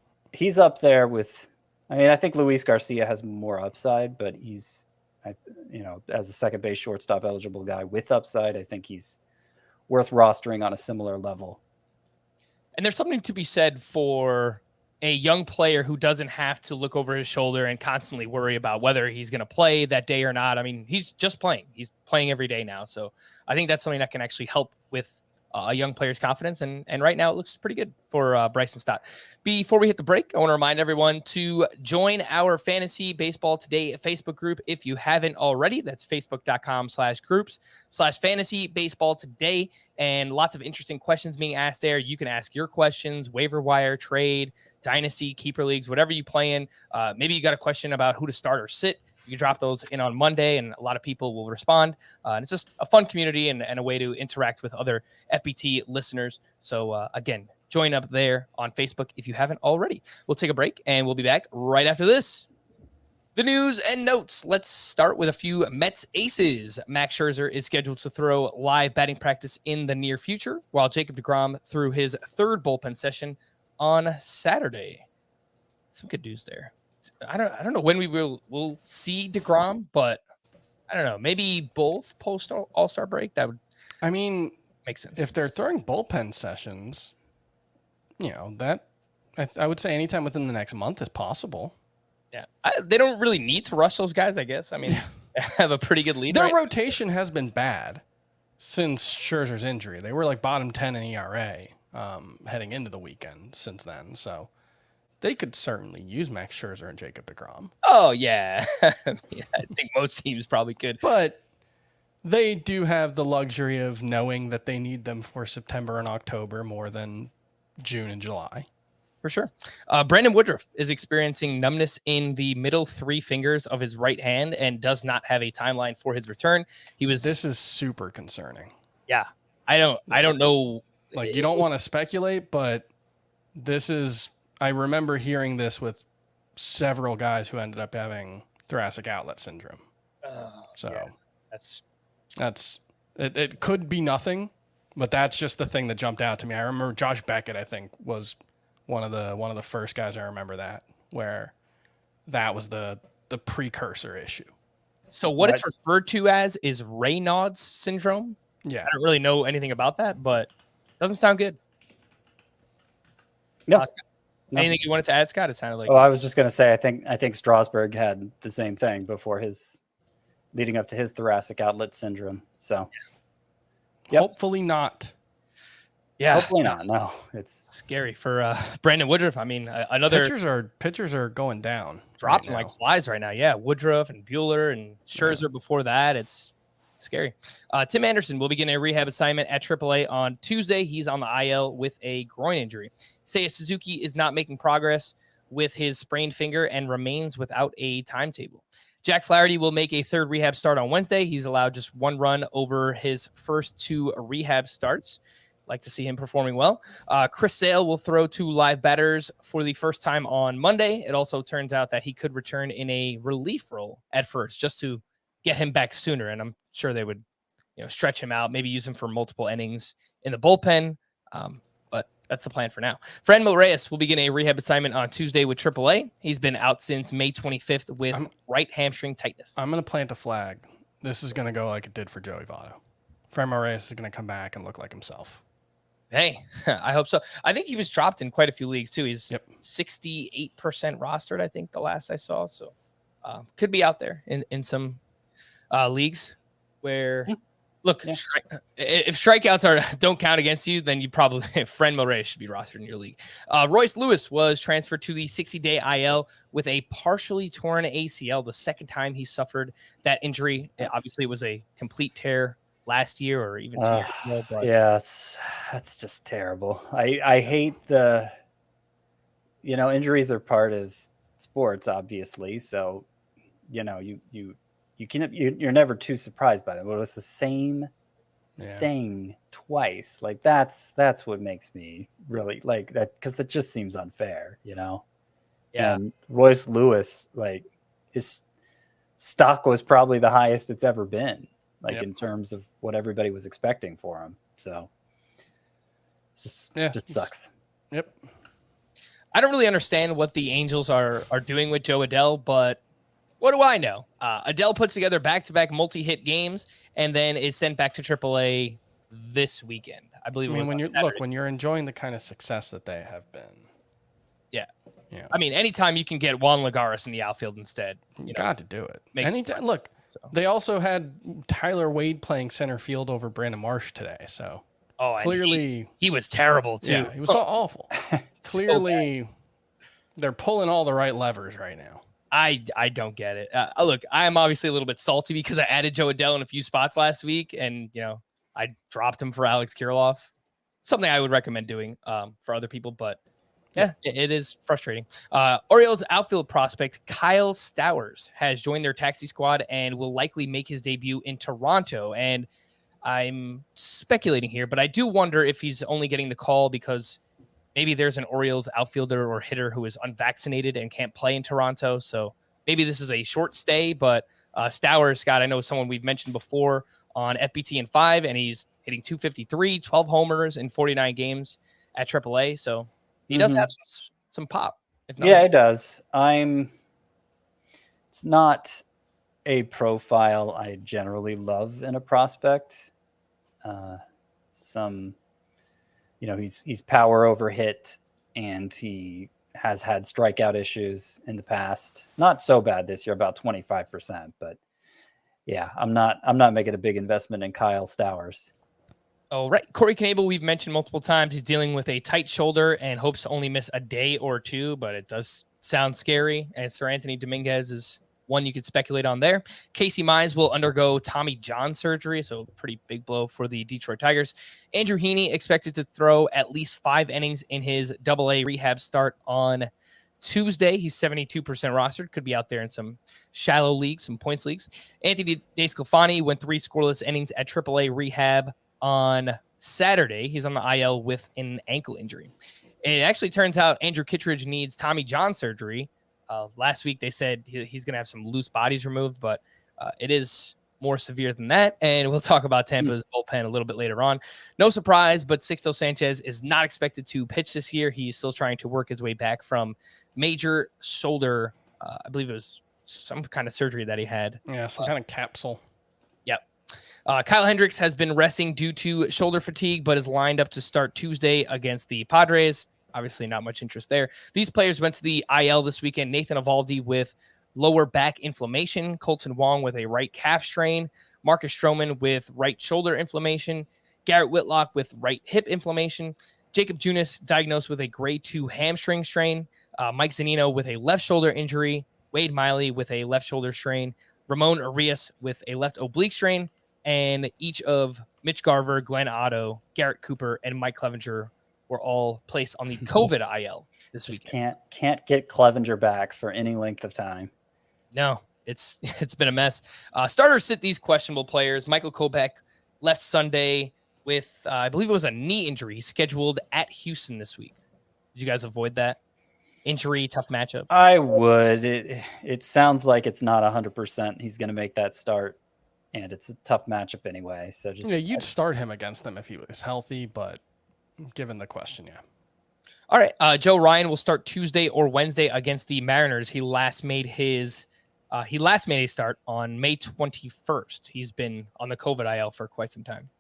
up there with, I think Luis Garcia has more upside, but he's, as a second base shortstop eligible guy with upside, I think he's worth rostering on a similar level. And there's something to be said for a young player who doesn't have to look over his shoulder and constantly worry about whether he's going to play that day or not. I mean, he's just playing. He's playing every day now. So I think that's something that can actually help with a young player's confidence. And right now it looks pretty good for Bryson Stott. Before we hit the break, I want to remind everyone to join our Fantasy Baseball Today Facebook group if you haven't already. That's facebook.com/groups/fantasy baseball today. And lots of interesting questions being asked there. You can ask your questions, waiver wire, trade, dynasty, keeper leagues, whatever you play in. Maybe you got a question about who to start or sit. You can drop those in on Monday, and a lot of people will respond. And it's just a fun community and a way to interact with other FBT listeners. So, again, join up there on Facebook if you haven't already. We'll take a break, and we'll be back right after this. The news and notes. Let's start with a few Mets aces. Max Scherzer is scheduled to throw live batting practice in the near future, while Jacob deGrom threw his 3rd bullpen session on Saturday. Some good news there. I don't know when we'll see deGrom, but I don't know. Maybe both post All-Star break. That would make sense. If they're throwing bullpen sessions, that I would say anytime within the next month is possible. Yeah, they don't really need to rush those guys, I guess. I mean, they have a pretty good lead. Their rotation has been bad since Scherzer's injury. They were like bottom 10 in ERA heading into the weekend since then. So they could certainly use Max Scherzer and Jacob deGrom. Oh, yeah. I think most teams probably could. But they do have the luxury of knowing that they need them for September and October more than June and July. For sure. Brandon Woodruff is experiencing numbness in the middle 3 fingers of his right hand and does not have a timeline for his return. This is super concerning. Yeah. I don't know. Like, you don't want to speculate, but I remember hearing this with several guys who ended up having thoracic outlet syndrome. It could be nothing, but that's just the thing that jumped out to me. I remember Josh Beckett, I think, was one of the first guys I remember where that was the precursor issue. So what it's referred to as is Raynaud's syndrome. Yeah. I don't really know anything about that, but it doesn't sound good. No. Anything you wanted to add, Scott? It sounded like. Oh, I was just going to say, I think Strasburg had the same thing before leading up to his thoracic outlet syndrome. So hopefully not. Yeah, hopefully not. No, it's scary for Brandon Woodruff. I mean, another pitchers are going down, dropping like flies right now. Yeah, Woodruff and Buehler and Scherzer before that. It's scary. Tim Anderson will begin a rehab assignment at AAA on Tuesday. He's on the IL with a groin injury. Seiya Suzuki is not making progress with his sprained finger and remains without a timetable. Jack Flaherty will make a 3rd rehab start on Wednesday. He's allowed just 1 run over his first 2 rehab starts. Like to see him performing well. Chris Sale will throw 2 live batters for the first time on Monday. It also turns out that he could return in a relief role at first just to get him back sooner. And I'm sure they would, stretch him out, maybe use him for multiple innings in the bullpen. But that's the plan for now. Franmil Reyes will begin a rehab assignment on Tuesday with AAA. He's been out since May 25th with right hamstring tightness. I'm going to plant a flag. This is going to go like it did for Joey Votto. Franmil Reyes is going to come back and look like himself. Hey, I hope so. I think he was dropped in quite a few leagues too. He's 68% rostered, I think, the last I saw. So could be out there in some leagues where, look, if strikeouts don't count against you, then you probably, Franmil Reyes should be rostered in your league. Royce Lewis was transferred to the 60-day IL with a partially torn ACL, the second time he suffered that injury. Obviously, it was a complete tear last year or even 2 years ago. But that's just terrible. I hate injuries are part of sports, obviously. So, you're never too surprised by them. But it was the same thing twice. Like that's what makes me really like that, because it just seems unfair, Yeah. And Royce Lewis, like, his stock was probably the highest it's ever been. In terms of what everybody was expecting for him. So just sucks. Yep. I don't really understand what the Angels are doing with Joe Adell, but what do I know? Adell puts together back-to-back multi-hit games and then is sent back to AAA this weekend. I believe when you're enjoying the kind of success that they have been. Yeah. Yeah. I mean, anytime you can get Juan Lagares in the outfield instead, you got to do it. Look, they also had Tyler Wade playing center field over Brandon Marsh today. So clearly he was terrible too. Yeah, he was awful. Clearly they're pulling all the right levers right now. I don't get it. Look, I am obviously a little bit salty because I added Joe Adell in a few spots last week, and I dropped him for Alex Kirilloff. Something I would recommend doing for other people, but yeah, it is frustrating. Orioles outfield prospect Kyle Stowers has joined their taxi squad and will likely make his debut in Toronto. And I'm speculating here, but I do wonder if he's only getting the call because maybe there's an Orioles outfielder or hitter who is unvaccinated and can't play in Toronto. So maybe this is a short stay, but Stowers, Scott, I know someone we've mentioned before on FBT and 5, and he's hitting 253, 12 homers in 49 games at AAA. So he does have some pop. It does. It's not a profile I generally love in a prospect. He's power over hit, and he has had strikeout issues in the past. Not so bad this year, about 25%, but yeah, I'm not making a big investment in Kyle Stowers. Oh, right. Corey Knebel, we've mentioned multiple times, he's dealing with a tight shoulder and hopes to only miss a day or two, but it does sound scary. And Sir Anthony Dominguez is one you could speculate on there. Casey Mize will undergo Tommy John surgery, so pretty big blow for the Detroit Tigers. Andrew Heaney expected to throw at least 5 innings in his AA rehab start on Tuesday. He's 72% rostered, could be out there in some shallow leagues, some points leagues. Anthony DeSclafani went 3 scoreless innings at AAA rehab on Saturday. He's on the IL with an ankle injury. It actually turns out Andrew Kittredge needs Tommy John surgery. Last week they said he's going to have some loose bodies removed, but it is more severe than that. And we'll talk about Tampa's bullpen a little bit later on. No surprise, but Sixto Sanchez is not expected to pitch this year. He's still trying to work his way back from major shoulder. I believe it was some kind of surgery that he had. Yeah, some kind of capsule. Yep. Kyle Hendricks has been resting due to shoulder fatigue, but is lined up to start Tuesday against the Padres. Obviously not much interest there. These players went to the IL this weekend. Nathan Eovaldi with lower back inflammation, Colton Wong with a right calf strain, Marcus Stroman with right shoulder inflammation, Garrett Whitlock with right hip inflammation, Jacob Junis diagnosed with a grade 2 hamstring strain, Mike Zunino with a left shoulder injury, Wade Miley with a left shoulder strain, Ramon Arias with a left oblique strain, and each of Mitch Garver, Glenn Otto, Garrett Cooper, and Mike Clevenger were all placed on the COVID IL this weekend. Can't get Clevenger back for any length of time. No, it's been a mess. Starters sit these questionable players. Michael Kopech left Sunday with, I believe it was a knee injury. He's scheduled at Houston this week. Did you guys avoid that injury? Tough matchup. I would. It sounds like it's not 100%. He's going to make that start, and it's a tough matchup anyway. So you'd start him against them if he was healthy, but given the question, yeah. All right. Joe Ryan will start Tuesday or Wednesday against the Mariners. He last made a start on May 21st. He's been on the COVID IL for quite some time.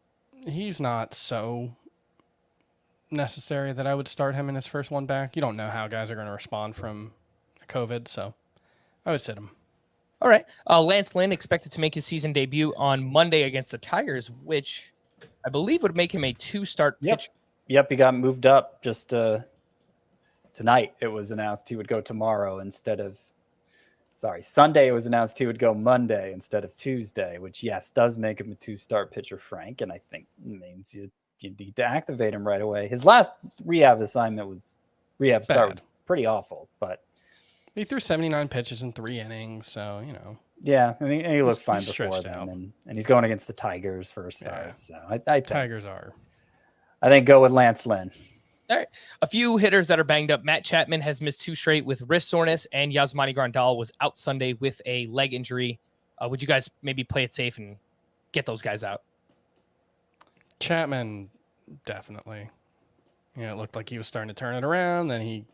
He's not so necessary that I would start him in his first one back. You don't know how guys are going to respond from COVID, so I would sit him. All right. Lance Lynn expected to make his season debut on Monday against the Tigers, which I believe would make him a 2-start pitcher. Yep, he got moved up just tonight. It was announced he would go tomorrow Sunday it was announced he would go Monday instead of Tuesday, which, yes, does make him a 2-start pitcher, Frank, and I think means you need to activate him right away. His last rehab start was pretty awful, but he threw 79 pitches in 3 innings, so, you know. Yeah, I mean, he looked fine before out. then, and he's going against the Tigers for a start. Yeah. So I think go with Lance Lynn. All right. A few hitters that are banged up. Matt Chapman has missed 2 straight with wrist soreness, and Yasmani Grandal was out Sunday with a leg injury. Would you guys maybe play it safe and get those guys out? Chapman, definitely. It looked like he was starting to turn it around. Then he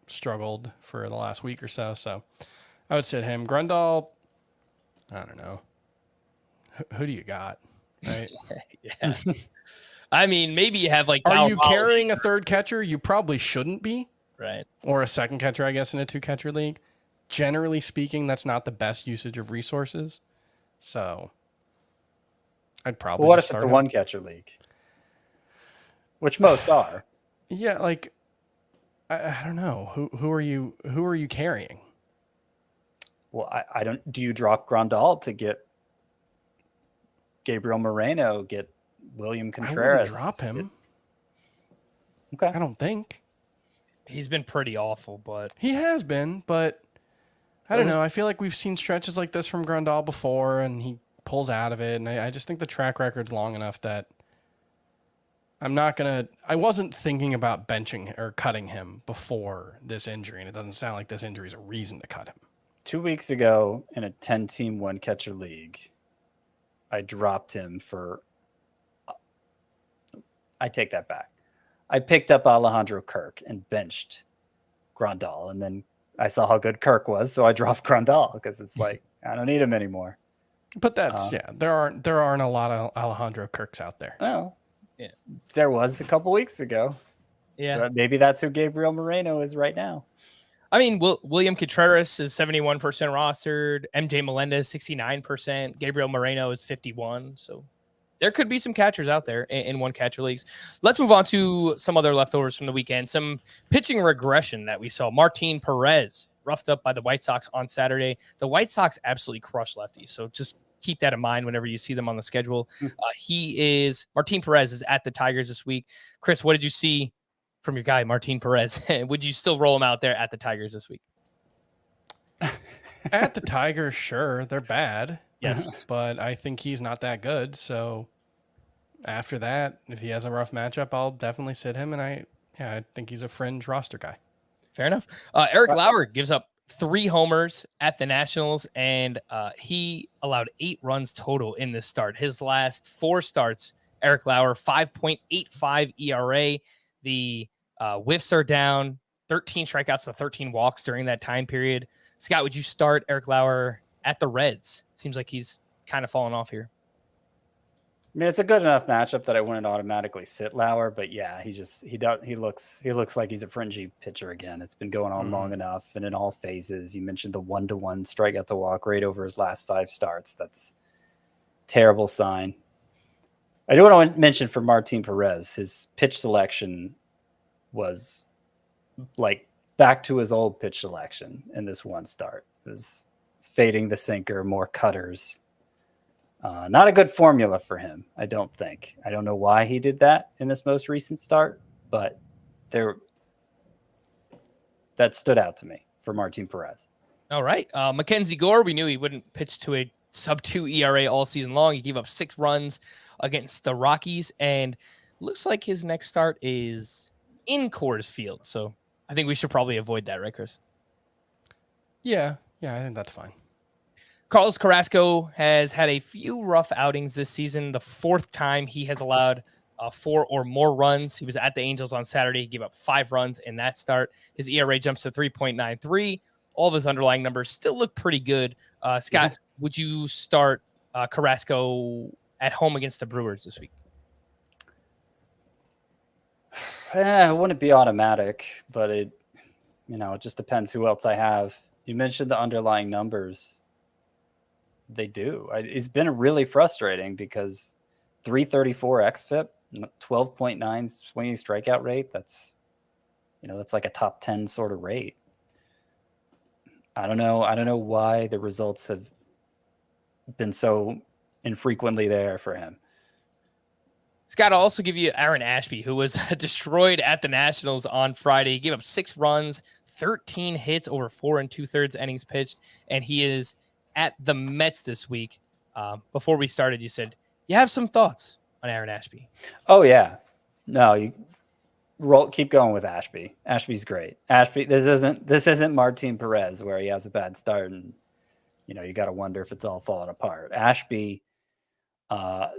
struggled for the last week or so. So I would sit him. Grandal, I don't know. Who do you got? Right? Yeah. I mean, maybe you have like. Are you carrying a third catcher? You probably shouldn't be. Right. Or a second catcher, I guess, in a 2-catcher league. Generally speaking, that's not the best usage of resources. So I'd probably. Well, what if it's a 1-catcher league? Which most are. Yeah, like I don't know. Who are you carrying? Well, I don't. Do you drop Grandal to get Gabriel Moreno? Get William Contreras? I wouldn't drop him. Okay. I don't think. He's been pretty awful, but he has been, but I don't know. I feel like we've seen stretches like this from Grandal before, and he pulls out of it. And I just think the track record's long enough that I wasn't thinking about benching or cutting him before this injury, and it doesn't sound like this injury is a reason to cut him. 2 weeks ago in a 10-team 1-catcher league, I dropped him for. I take that back. I picked up Alejandro Kirk and benched Grandal, and then I saw how good Kirk was, so I dropped Grandal because it's like I don't need him anymore. But that's there aren't a lot of Alejandro Kirks out there. Well, Yeah. there was a couple weeks ago. Yeah. So maybe that's who Gabriel Moreno is right now. I mean, William Contreras is 71% rostered. MJ Melendez 69%. Gabriel Moreno is 51%. So there could be some catchers out there in one catcher leagues. Let's move on to some other leftovers from the weekend. Some pitching regression that we saw. Martin Perez roughed up by the White Sox on Saturday. The White Sox absolutely crushed lefties. So just keep that in mind whenever you see them on the schedule. Martin Perez is at the Tigers this week. Chris, what did you see from your guy, Martin Perez? Would you still roll him out there at the Tigers this week? At the Tigers, sure. They're bad. Yes. But I think he's not that good. So after that, if he has a rough matchup, I'll definitely sit him. And I think he's a fringe roster guy. Fair enough. Eric Lauer gives up 3 homers at the Nationals, and he allowed 8 runs total in this start. His last 4 starts, Eric Lauer, 5.85 ERA. The whiffs are down, 13 strikeouts to 13 walks during that time period. Scott, would you start Eric Lauer at the Reds? Seems like he's kind of fallen off here. I mean, it's a good enough matchup that I wouldn't automatically sit Lauer, but yeah, he looks like he's a fringy pitcher again. It's been going on long enough, and in all phases. You mentioned the 1-to-1 strikeout to walk rate over his last 5 starts. That's terrible sign. I do want to mention for Martin Perez, his pitch selection was like back to his old pitch selection in this one start. It was fading the sinker, more cutters. Not a good formula for him, I don't think. I don't know why he did that in this most recent start, but that stood out to me for Martin Perez. All right. Mackenzie Gore, we knew he wouldn't pitch to a sub-2 ERA all season long. He gave up 6 runs against the Rockies, and looks like his next start is in Coors Field. So I think we should probably avoid that, right, Chris? Yeah, I think that's fine. Carlos Carrasco has had a few rough outings this season. The 4th time he has allowed 4 or more runs. He was at the Angels on Saturday. He gave up 5 runs in that start. His ERA jumps to 3.93. All of his underlying numbers still look pretty good. Scott, would you start Carrasco at home against the Brewers this week? It wouldn't be automatic, but it just depends who else I have. You mentioned the underlying numbers. They do. It's been really frustrating because 334 xFIP, 12.9 swinging strikeout rate. That's like a top 10 sort of rate. I don't know why the results have been so infrequently there for him. Scott, I'll also give you Aaron Ashby, who was destroyed at the Nationals on Friday. He gave up 6 runs, 13 hits over 4 2/3 innings pitched, and he is at the Mets this week. Before we started, you said you have some thoughts on Aaron Ashby. Oh yeah, no, you keep going with Ashby. Ashby's great. Ashby, this isn't Martin Perez where he has a bad start and you got to wonder if it's all falling apart. Ashby,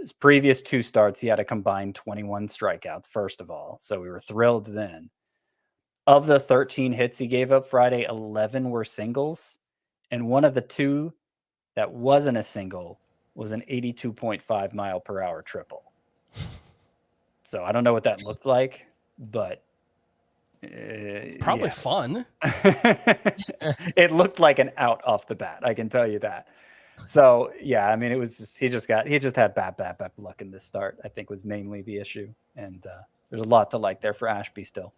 his previous 2 starts, he had a combined 21 strikeouts. First of all, so we were thrilled then. Of the 13 hits he gave up Friday, 11 were singles, and one of the 2 that wasn't a single was an 82.5 mile per hour triple. So I don't know what that looked like, but probably fun. It looked like an out off the bat. I can tell you that. So yeah, I mean, it was just he just had bad luck in this start. I think was mainly the issue, and there's a lot to like there for Ashby still.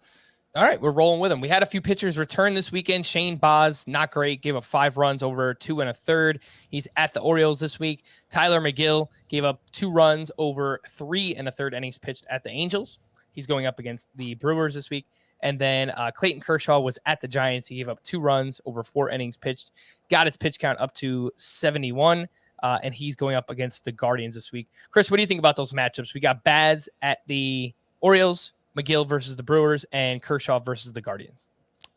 All right, we're rolling with him. We had a few pitchers return this weekend. Shane Baz, not great, gave up 5 runs over 2 1/3. He's at the Orioles this week. Tyler McGill gave up 2 runs over 3 1/3 innings pitched at the Angels. He's going up against the Brewers this week. And then Clayton Kershaw was at the Giants. He gave up 2 runs over 4 innings pitched, got his pitch count up to 71, and he's going up against the Guardians this week. Chris, what do you think about those matchups? We got Baz at the Orioles, McGill versus the Brewers, and Kershaw versus the Guardians.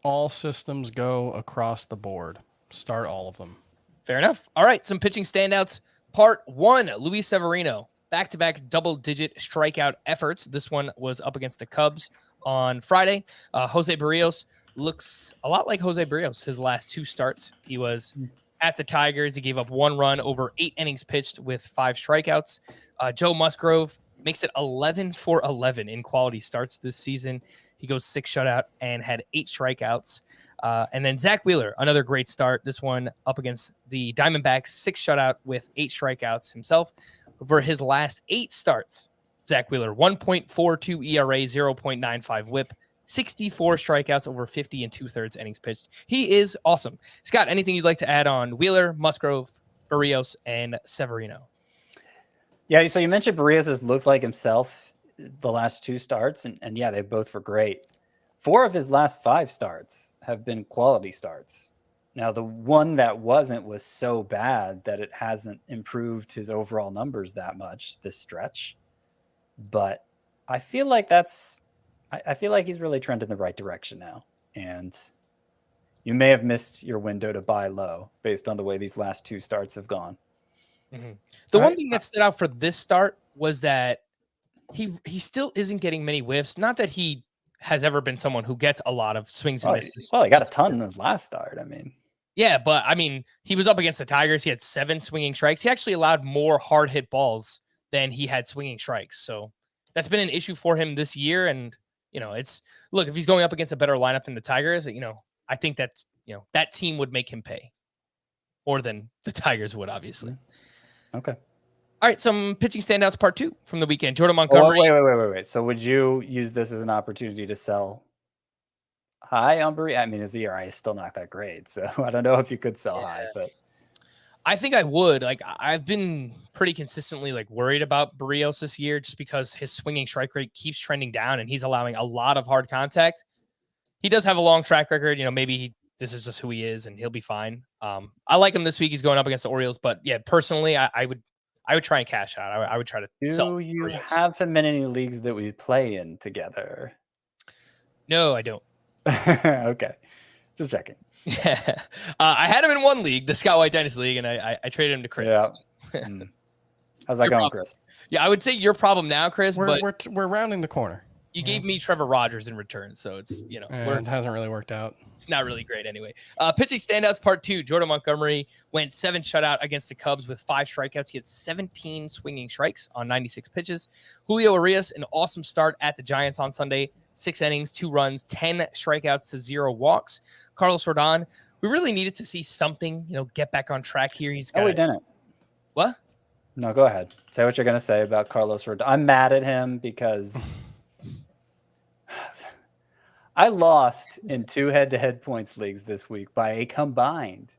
All systems go across the board. Start all of them. Fair enough. All right, some pitching standouts. Part 1, Luis Severino. Back-to-back double-digit strikeout efforts. This one was up against the Cubs on Friday. Jose Barrios looks a lot like Jose Barrios his last 2 starts. He was at the Tigers. He gave up 1 run over 8 innings pitched with 5 strikeouts. Joe Musgrove makes it 11 for 11 in quality starts this season. He goes 6 shutout and had 8 strikeouts. And then Zach Wheeler, another great start. This one up against the Diamondbacks, 6 shutout with 8 strikeouts himself. Over his last 8 starts, Zach Wheeler, 1.42 ERA, 0.95 whip, 64 strikeouts over 50 and 2/3 innings pitched. He is awesome. Scott, anything you'd like to add on Wheeler, Musgrove, Barrios, and Severino? Yeah, so you mentioned Barrios has looked like himself the last 2 starts, and yeah, they both were great. 4 of his last 5 starts have been quality starts. Now, the one that wasn't was so bad that it hasn't improved his overall numbers that much this stretch. But I feel like I feel like he's really trending in the right direction now. And you may have missed your window to buy low based on the way these last 2 starts have gone. Mm-hmm. The one thing that stood out for this start was that he still isn't getting many whiffs. Not that he has ever been someone who gets a lot of swings and misses. Well, he got a ton in his last start. I mean, yeah, but I mean, he was up against the Tigers. He had 7 swinging strikes. He actually allowed more hard hit balls than he had swinging strikes. So that's been an issue for him this year. And, look, if he's going up against a better lineup than the Tigers, I think that, that team would make him pay more than the Tigers would, obviously. Okay. All right. Some pitching standouts part 2 from the weekend. Jordan Montgomery. Wait. So would you use this as an opportunity to sell high on Barrios? I mean, his ERA is still not that great. So I don't know if you could sell high, but I think I would. Like, I've been pretty consistently worried about Barrios this year just because his swinging strike rate keeps trending down and he's allowing a lot of hard contact. He does have a long track record. Maybe this is just who he is and he'll be fine. I like him this week. He's going up against the Orioles, but yeah, personally, I would try and cash out. I would try to sell. Do you Barrios. have him in any leagues that we play in together? No, I don't. Okay. Just checking. Yeah. I had him in one league, the Scott White Dynasty League, and I traded him to Chris. Yeah. How's that going, Chris? Yeah, I would say your problem now, Chris, but we're rounding the corner. You gave me Trevor Rogers in return, so it's, it hasn't really worked out. It's not really great anyway. Pitching standouts part 2. Jordan Montgomery went 7 shutout against the Cubs with 5 strikeouts. He had 17 swinging strikes on 96 pitches. Julio Urias, an awesome start at the Giants on Sunday. 6 innings, 2 runs, 10 strikeouts to 0 walks. Carlos Rodon, we really needed to see something, get back on track here. He's got. Oh, we didn't. What? No, go ahead. Say what you're going to say about Carlos Rodon. I'm mad at him because I lost in 2 head-to-head points leagues this week by a combined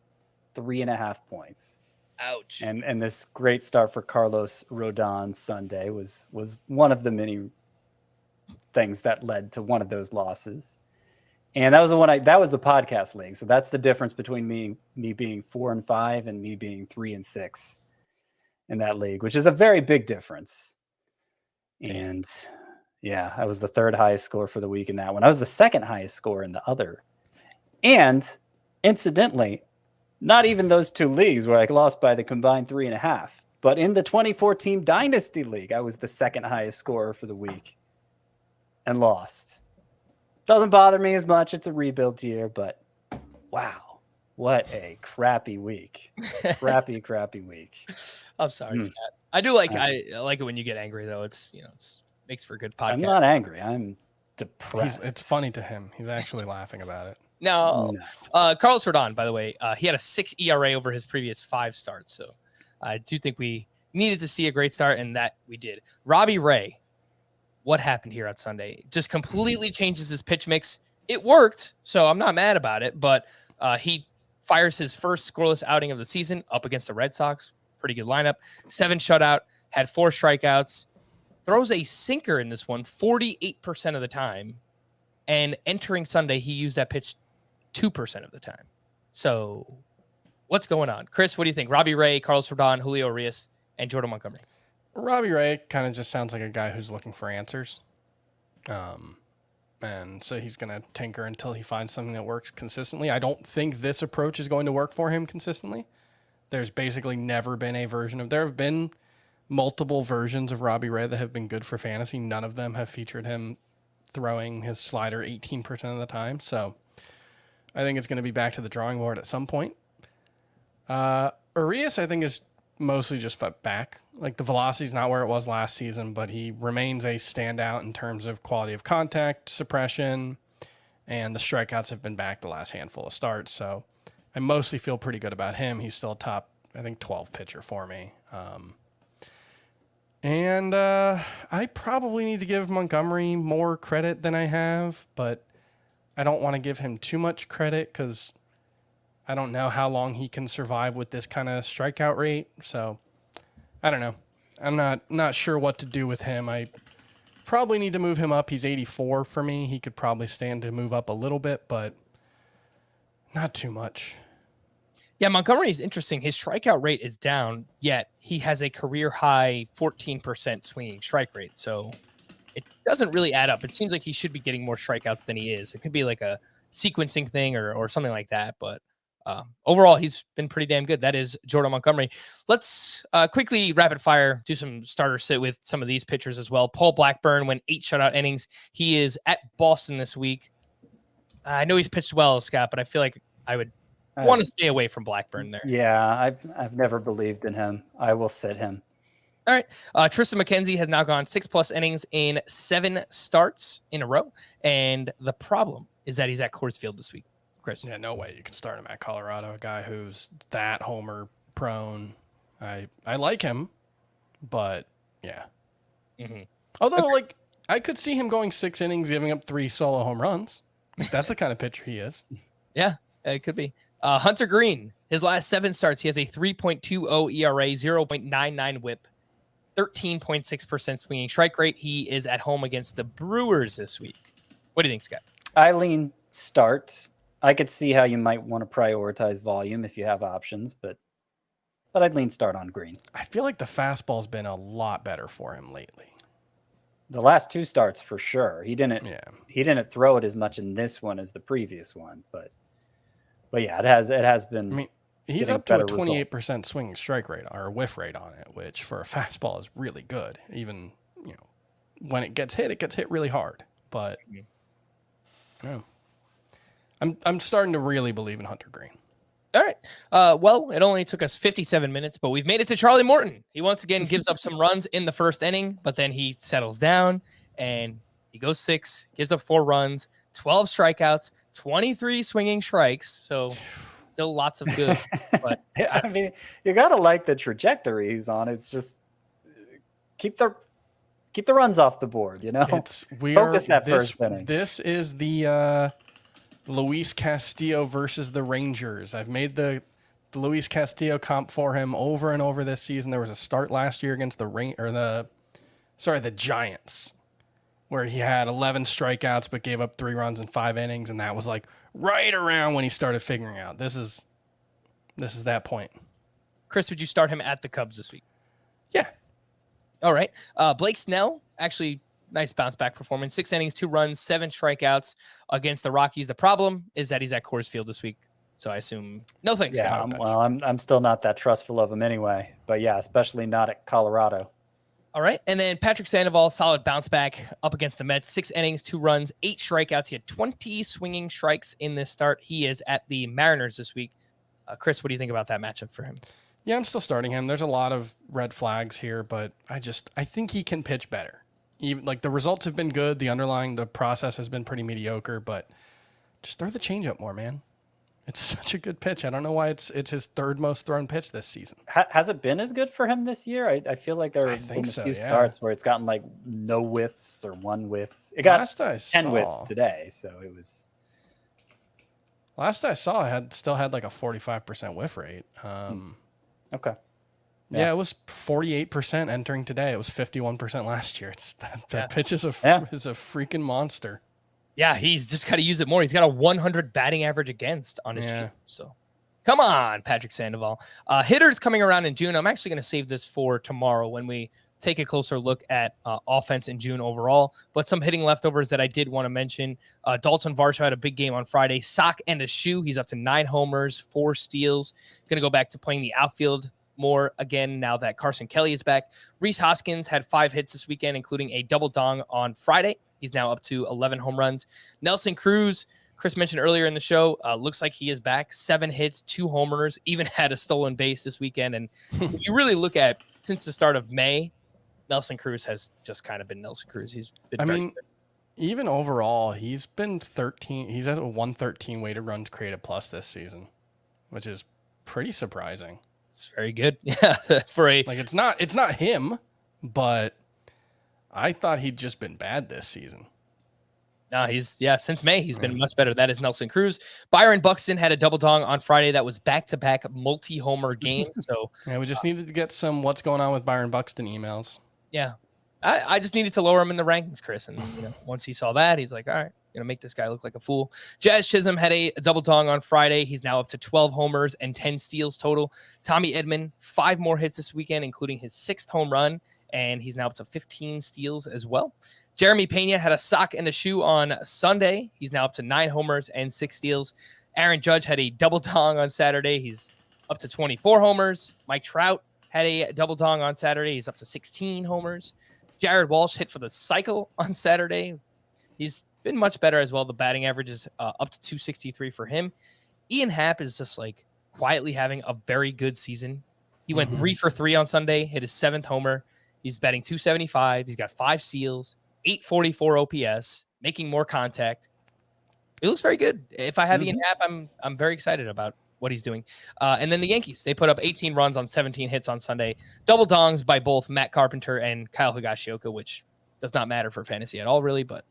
3.5 points. Ouch. And this great start for Carlos Rodon Sunday was one of the many things that led to one of those losses. And that was that was the podcast league. So that's the difference between me being 4-5 and me being 3-6 in that league, which is a very big difference. And yeah, I was the 3rd highest score for the week in that one. I was the 2nd highest score in the other. And incidentally, not even those 2 leagues where I lost by the combined 3.5, but in the 24-team Dynasty League, I was the 2nd highest scorer for the week and lost. Doesn't bother me as much. It's a rebuild year, but wow, what a crappy week. crappy week. I'm sorry, Scott. I do like I like it when you get angry though. It's makes for a good podcast. I'm not angry. I'm depressed. It's funny to him. He's actually laughing about it. No. Carlos Rodon, by the way, he had a 6 ERA over his previous 5 starts. So I do think we needed to see a great start, and that we did. Robbie Ray, what happened here on Sunday? Just completely changes his pitch mix. It worked, so I'm not mad about it, but he fires his first scoreless outing of the season up against the Red Sox. Pretty good lineup. 7 shutout, had 4 strikeouts, throws a sinker in this one 48% of the time. And entering Sunday, he used that pitch 2% of the time. So what's going on? Chris, what do you think? Robbie Ray, Carlos Rodon, Julio Urias, and Jordan Montgomery. Robbie Ray kind of just sounds like a guy who's looking for answers. And so he's going to tinker until he finds something that works consistently. I don't think this approach is going to work for him consistently. There's basically never been a version of... There have been multiple versions of Robbie Ray that have been good for fantasy. None of them have featured him throwing his slider 18% of the time. So I think it's going to be back to the drawing board at some point. Urias, I think, is mostly just back. Like the velocity's not where it was last season, but he remains a standout in terms of quality of contact, suppression, and the strikeouts have been back the last handful of starts. So I mostly feel pretty good about him. He's still a top, I think, 12 pitcher for me. And I probably need to give Montgomery more credit than I have, but I don't want to give him too much credit because I don't know how long he can survive with this kind of strikeout rate. So I don't know. I'm not sure what to do with him. I probably need to move him up. He's 84 for me. He could probably stand to move up a little bit, but not too much. Yeah, Montgomery is interesting. His strikeout rate is down, yet he has a career high 14% swinging strike rate. So it doesn't really add up. It seems like he should be getting more strikeouts than he is. It could be like a sequencing thing or something like that. But overall, he's been pretty damn good. That is Jordan Montgomery. Let's quickly rapid fire, do some starter sit with some of these pitchers as well. Paul Blackburn went 8 shutout innings. He is at Boston this week. I know he's pitched well, Scott, but I feel like I would want to stay away from Blackburn there. Yeah, I've never believed in him. I will sit him. All right. Tristan McKenzie has now gone 6+ innings in 7 starts in a row. And the problem is that he's at Coors Field this week. Chris. Yeah, no way you can start him at Colorado, a guy who's that homer prone. I like him, but yeah. Mm-hmm. Although, like, I could see him going 6 innings, giving up 3 solo home runs. That's the kind of pitcher he is. Yeah, it could be. Hunter Green, his last 7 starts, he has a 3.20 ERA, 0.99 whip, 13.6% swinging strike rate. He is at home against the Brewers this week. What do you think, Scott? I lean start. I could see how you might want to prioritize volume if you have options, but I'd lean start on Green. I feel like the fastball's been a lot better for him lately. The last 2 starts for sure. He didn't throw it as much in this one as the previous one, but yeah, it has been. I mean, he's up to a 28% swinging strike rate or whiff rate on it, which for a fastball is really good. Even, when it gets hit really hard. But I'm starting to really believe in Hunter Green. All right. Well, it only took us 57 minutes, but we've made it to Charlie Morton. He once again gives up some runs in the first inning, but then he settles down and he goes 6, gives up 4 runs, 12 strikeouts, 23 swinging strikes. So still lots of good. But I mean, you got to like the trajectory he's on. It's just keep the runs off the board, Focus that first inning. This is the Luis Castillo versus the Rangers. I've made the Luis Castillo comp for him over and over this season. There was a start last year against the Giants, where he had 11 strikeouts but gave up 3 runs in 5 innings, and that was like right around when he started figuring out this is that point. Chris, would you start him at the Cubs this week? Yeah. All right. Blake Snell, actually nice bounce back performance. 6 innings, 2 runs, 7 strikeouts against the Rockies. The problem is that he's at Coors Field this week. So I assume no thanks. Yeah, I'm still not that trustful of him anyway. But yeah, especially not at Colorado. All right. And then Patrick Sandoval, solid bounce back up against the Mets. 6 innings, 2 runs, 8 strikeouts. He had 20 swinging strikes in this start. He is at the Mariners this week. Chris, what do you think about that matchup for him? Yeah, I'm still starting him. There's a lot of red flags here, but I think he can pitch better. Even like the results have been good. The process has been pretty mediocre, but just throw the changeup more, man. It's such a good pitch. I don't know why it's his 3rd most thrown pitch this season. Has it been as good for him this year? I feel like there have been a few starts where it's gotten like no whiffs or 1 whiff. It got 10 whiffs today, so it was. Last I saw, I still had like a 45% whiff rate. Okay. Yeah, it was 48% entering today. It was 51% last year. That pitch is a freaking monster. Yeah, he's just got to use it more. He's got a 100 batting average against on his team. So come on, Patrick Sandoval. Hitters coming around in June. I'm actually going to save this for tomorrow when we take a closer look at offense in June overall. But some hitting leftovers that I did want to mention. Dalton Varsho had a big game on Friday. Sock and a shoe. He's up to 9 homers, 4 steals. Going to go back to playing the outfield more again now that Carson Kelly is back. Rhys Hoskins had 5 hits this weekend, including a double dong on Friday. He's now up to 11 home runs. Nelson Cruz Chris mentioned earlier in the show, looks like he is back. 7 hits, 2 homers, even had a stolen base this weekend. And if you really look at since the start of May, Nelson Cruz has just kind of been Nelson Cruz. He's been good. Even overall, he's been 13. He's at a 113 weighted runs created plus this season, which is pretty surprising. It's very good. Yeah, it's not him, but I thought he'd just been bad this season. No, since May, he's been much better. That is Nelson Cruz. Byron Buxton had a double dong on Friday. That was back-to-back multi-homer games. So yeah, we just needed to get some what's going on with Byron Buxton emails. Yeah. I just needed to lower him in the rankings, Chris. And once he saw that, he's like, all right, make this guy look like a fool. Jazz Chisholm had a double dong on Friday. He's now up to 12 homers and 10 steals total. Tommy Edman, 5 more hits this weekend, including his 6th home run. And he's now up to 15 steals as well. Jeremy Pena had a sock and a shoe on Sunday. He's now up to 9 homers and 6 steals. Aaron Judge had a double dong on Saturday. He's up to 24 homers. Mike Trout had a double dong on Saturday. He's up to 16 homers. Jared Walsh hit for the cycle on Saturday. He's been much better as well. The batting average is up to 263 for him. Ian Happ is just quietly having a very good season. He went 3 for 3 on Sunday, hit his 7th homer. He's batting 275. He's got 5 steals, 844 OPS, making more contact. It looks very good. If I have Ian Happ, I'm very excited about what he's doing. And then the Yankees, they put up 18 runs on 17 hits on Sunday. Double dongs by both Matt Carpenter and Kyle Higashioka, which does not matter for fantasy at all, really, but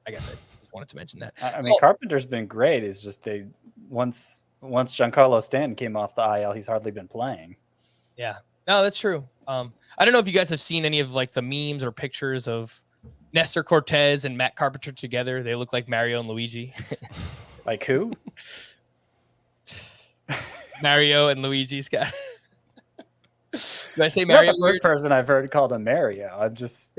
I guess I just wanted to mention that. Carpenter's been great. It's just once Giancarlo Stanton came off the IL, he's hardly been playing. Yeah. No, that's true. I don't know if you guys have seen any of the memes or pictures of Nestor Cortez and Matt Carpenter together. They look like Mario and Luigi. Like who? Mario and Luigi, Scott. Did I say Mario? You're the first person I've heard called a Mario. I just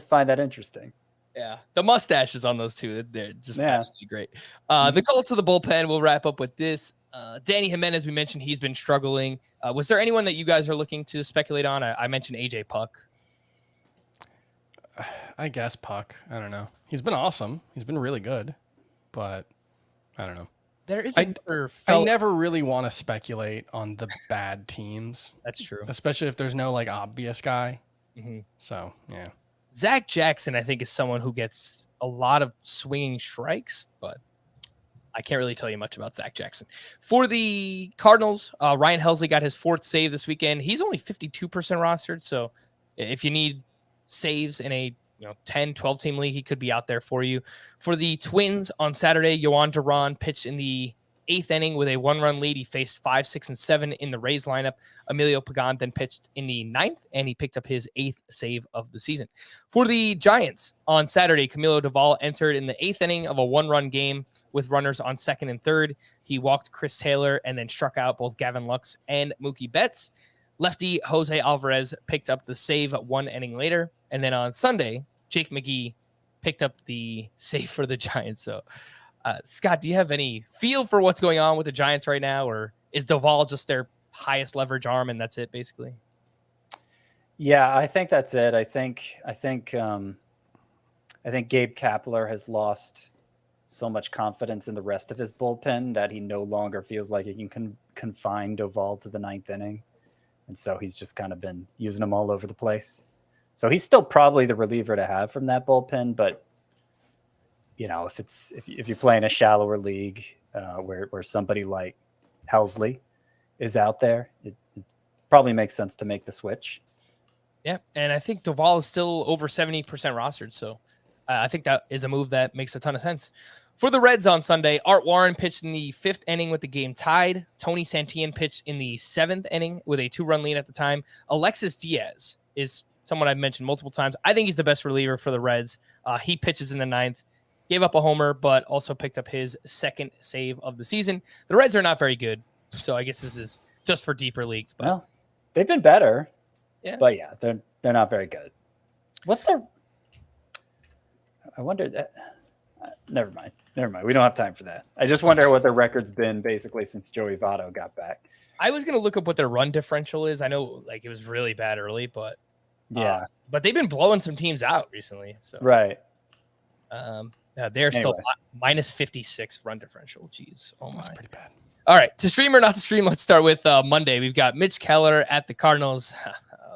find that interesting. Yeah, the mustaches on those two, they're just absolutely great. The call to the bullpen, we'll wrap up with this. Danny Jimenez, we mentioned he's been struggling. Was there anyone that you guys are looking to speculate on? I mentioned AJ Puck. I guess Puck. I don't know. He's been awesome. He's been really good, but I don't know. There is I never really want to speculate on the bad teams. That's true. Especially if there's no obvious guy. Mm-hmm. So, yeah. Zach Jackson, I think, is someone who gets a lot of swinging strikes, but I can't really tell you much about Zach Jackson. For the Cardinals, Ryan Helsley got his 4th save this weekend. He's only 52% rostered, so if you need saves in a 10, 12-team league, he could be out there for you. For the Twins on Saturday, Yohan Duran pitched in the 8th inning with a 1-run lead. He faced 5, 6, and 7 in the Rays lineup. Emilio Pagan then pitched in the 9th, and he picked up his 8th save of the season. For the Giants on Saturday, Camilo Doval entered in the 8th inning of a 1-run game with runners on 2nd and 3rd. He walked Chris Taylor and then struck out both Gavin Lux and Mookie Betts. Lefty Jose Alvarez picked up the save 1 inning later. And then on Sunday, Jake McGee picked up the save for the Giants. So, Scott, do you have any feel for what's going on with the Giants right now? Or is Doval just their highest leverage arm and that's it, basically? Yeah, I think that's it. I think Gabe Kapler has lost so much confidence in the rest of his bullpen that he no longer feels like he can confine Doval to the 9th inning. And so he's just kind of been using them all over the place. So he's still probably the reliever to have from that bullpen. But, if you play in a shallower league where somebody like Helsley is out there, it probably makes sense to make the switch. Yeah. And I think Doval is still over 70% rostered. So I think that is a move that makes a ton of sense. For the Reds on Sunday, Art Warren pitched in the 5th inning with the game tied. Tony Santillan pitched in the 7th inning with a 2-run lead at the time. Alexis Diaz is someone I've mentioned multiple times. I think he's the best reliever for the Reds. He pitches in the 9th, gave up a homer, but also picked up his 2nd save of the season. The Reds are not very good, so I guess this is just for deeper leagues. But well, they've been better. Yeah. But yeah, they're not very good. What's their... I wonder that... Never mind. We don't have time for that. I just wonder what their record's been basically since Joey Votto got back. I was going to look up what their run differential is. I know it was really bad early, but yeah. But they've been blowing some teams out recently. So right. They're still Anyway. minus 56 run differential. Jeez. Oh, That's my. pretty bad. All right. To stream or not to stream, let's start with Monday. We've got Mitch Keller at the Cardinals.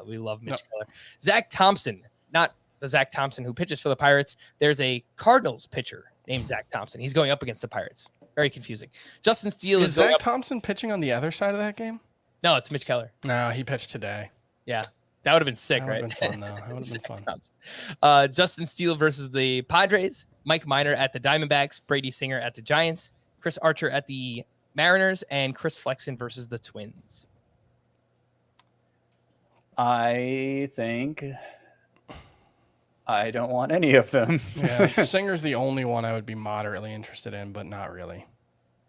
We love Mitch Keller. Zach Thompson, not the Zach Thompson who pitches for the Pirates. There's a Cardinals pitcher named Zach Thompson. He's going up against the Pirates. Very confusing. Justin Steele Is is going Zach up. Thompson pitching on the other side of that game? No, it's Mitch Keller. No, he pitched today. Yeah. That would have been sick, That right? would have been fun, though. That would have Zach been fun. Thompson. Justin Steele versus the Padres. Mike Minor at the Diamondbacks. Brady Singer at the Giants. Chris Archer at the Mariners. And Chris Flexen versus the Twins. I think I don't want any of them. Yeah, Singer's the only one I would be moderately interested in, but not really.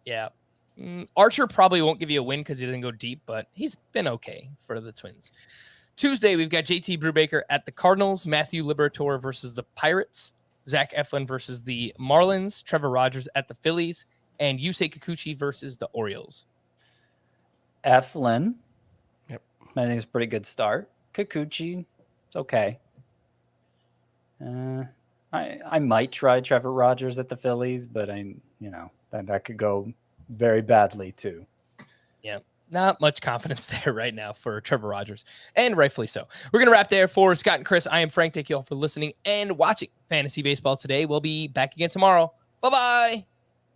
Yeah. Archer probably won't give you a win because he doesn't go deep, but he's been okay for the Twins. Tuesday, we've got JT Brubaker at the Cardinals, Matthew Liberatore versus the Pirates, Zach Eflin versus the Marlins, Trevor Rogers at the Phillies, and Yusei Kikuchi versus the Orioles. Eflin. Yep. I think it's a pretty good start. Kikuchi, it's okay. I might try Trevor Rogers at the Phillies, but that could go very badly too. Yeah. Not much confidence there right now for Trevor Rogers, and rightfully so. We're going to wrap there for Scott and Chris. I am Frank. Thank you all for listening and watching Fantasy Baseball today. We'll be back again tomorrow. Bye-bye.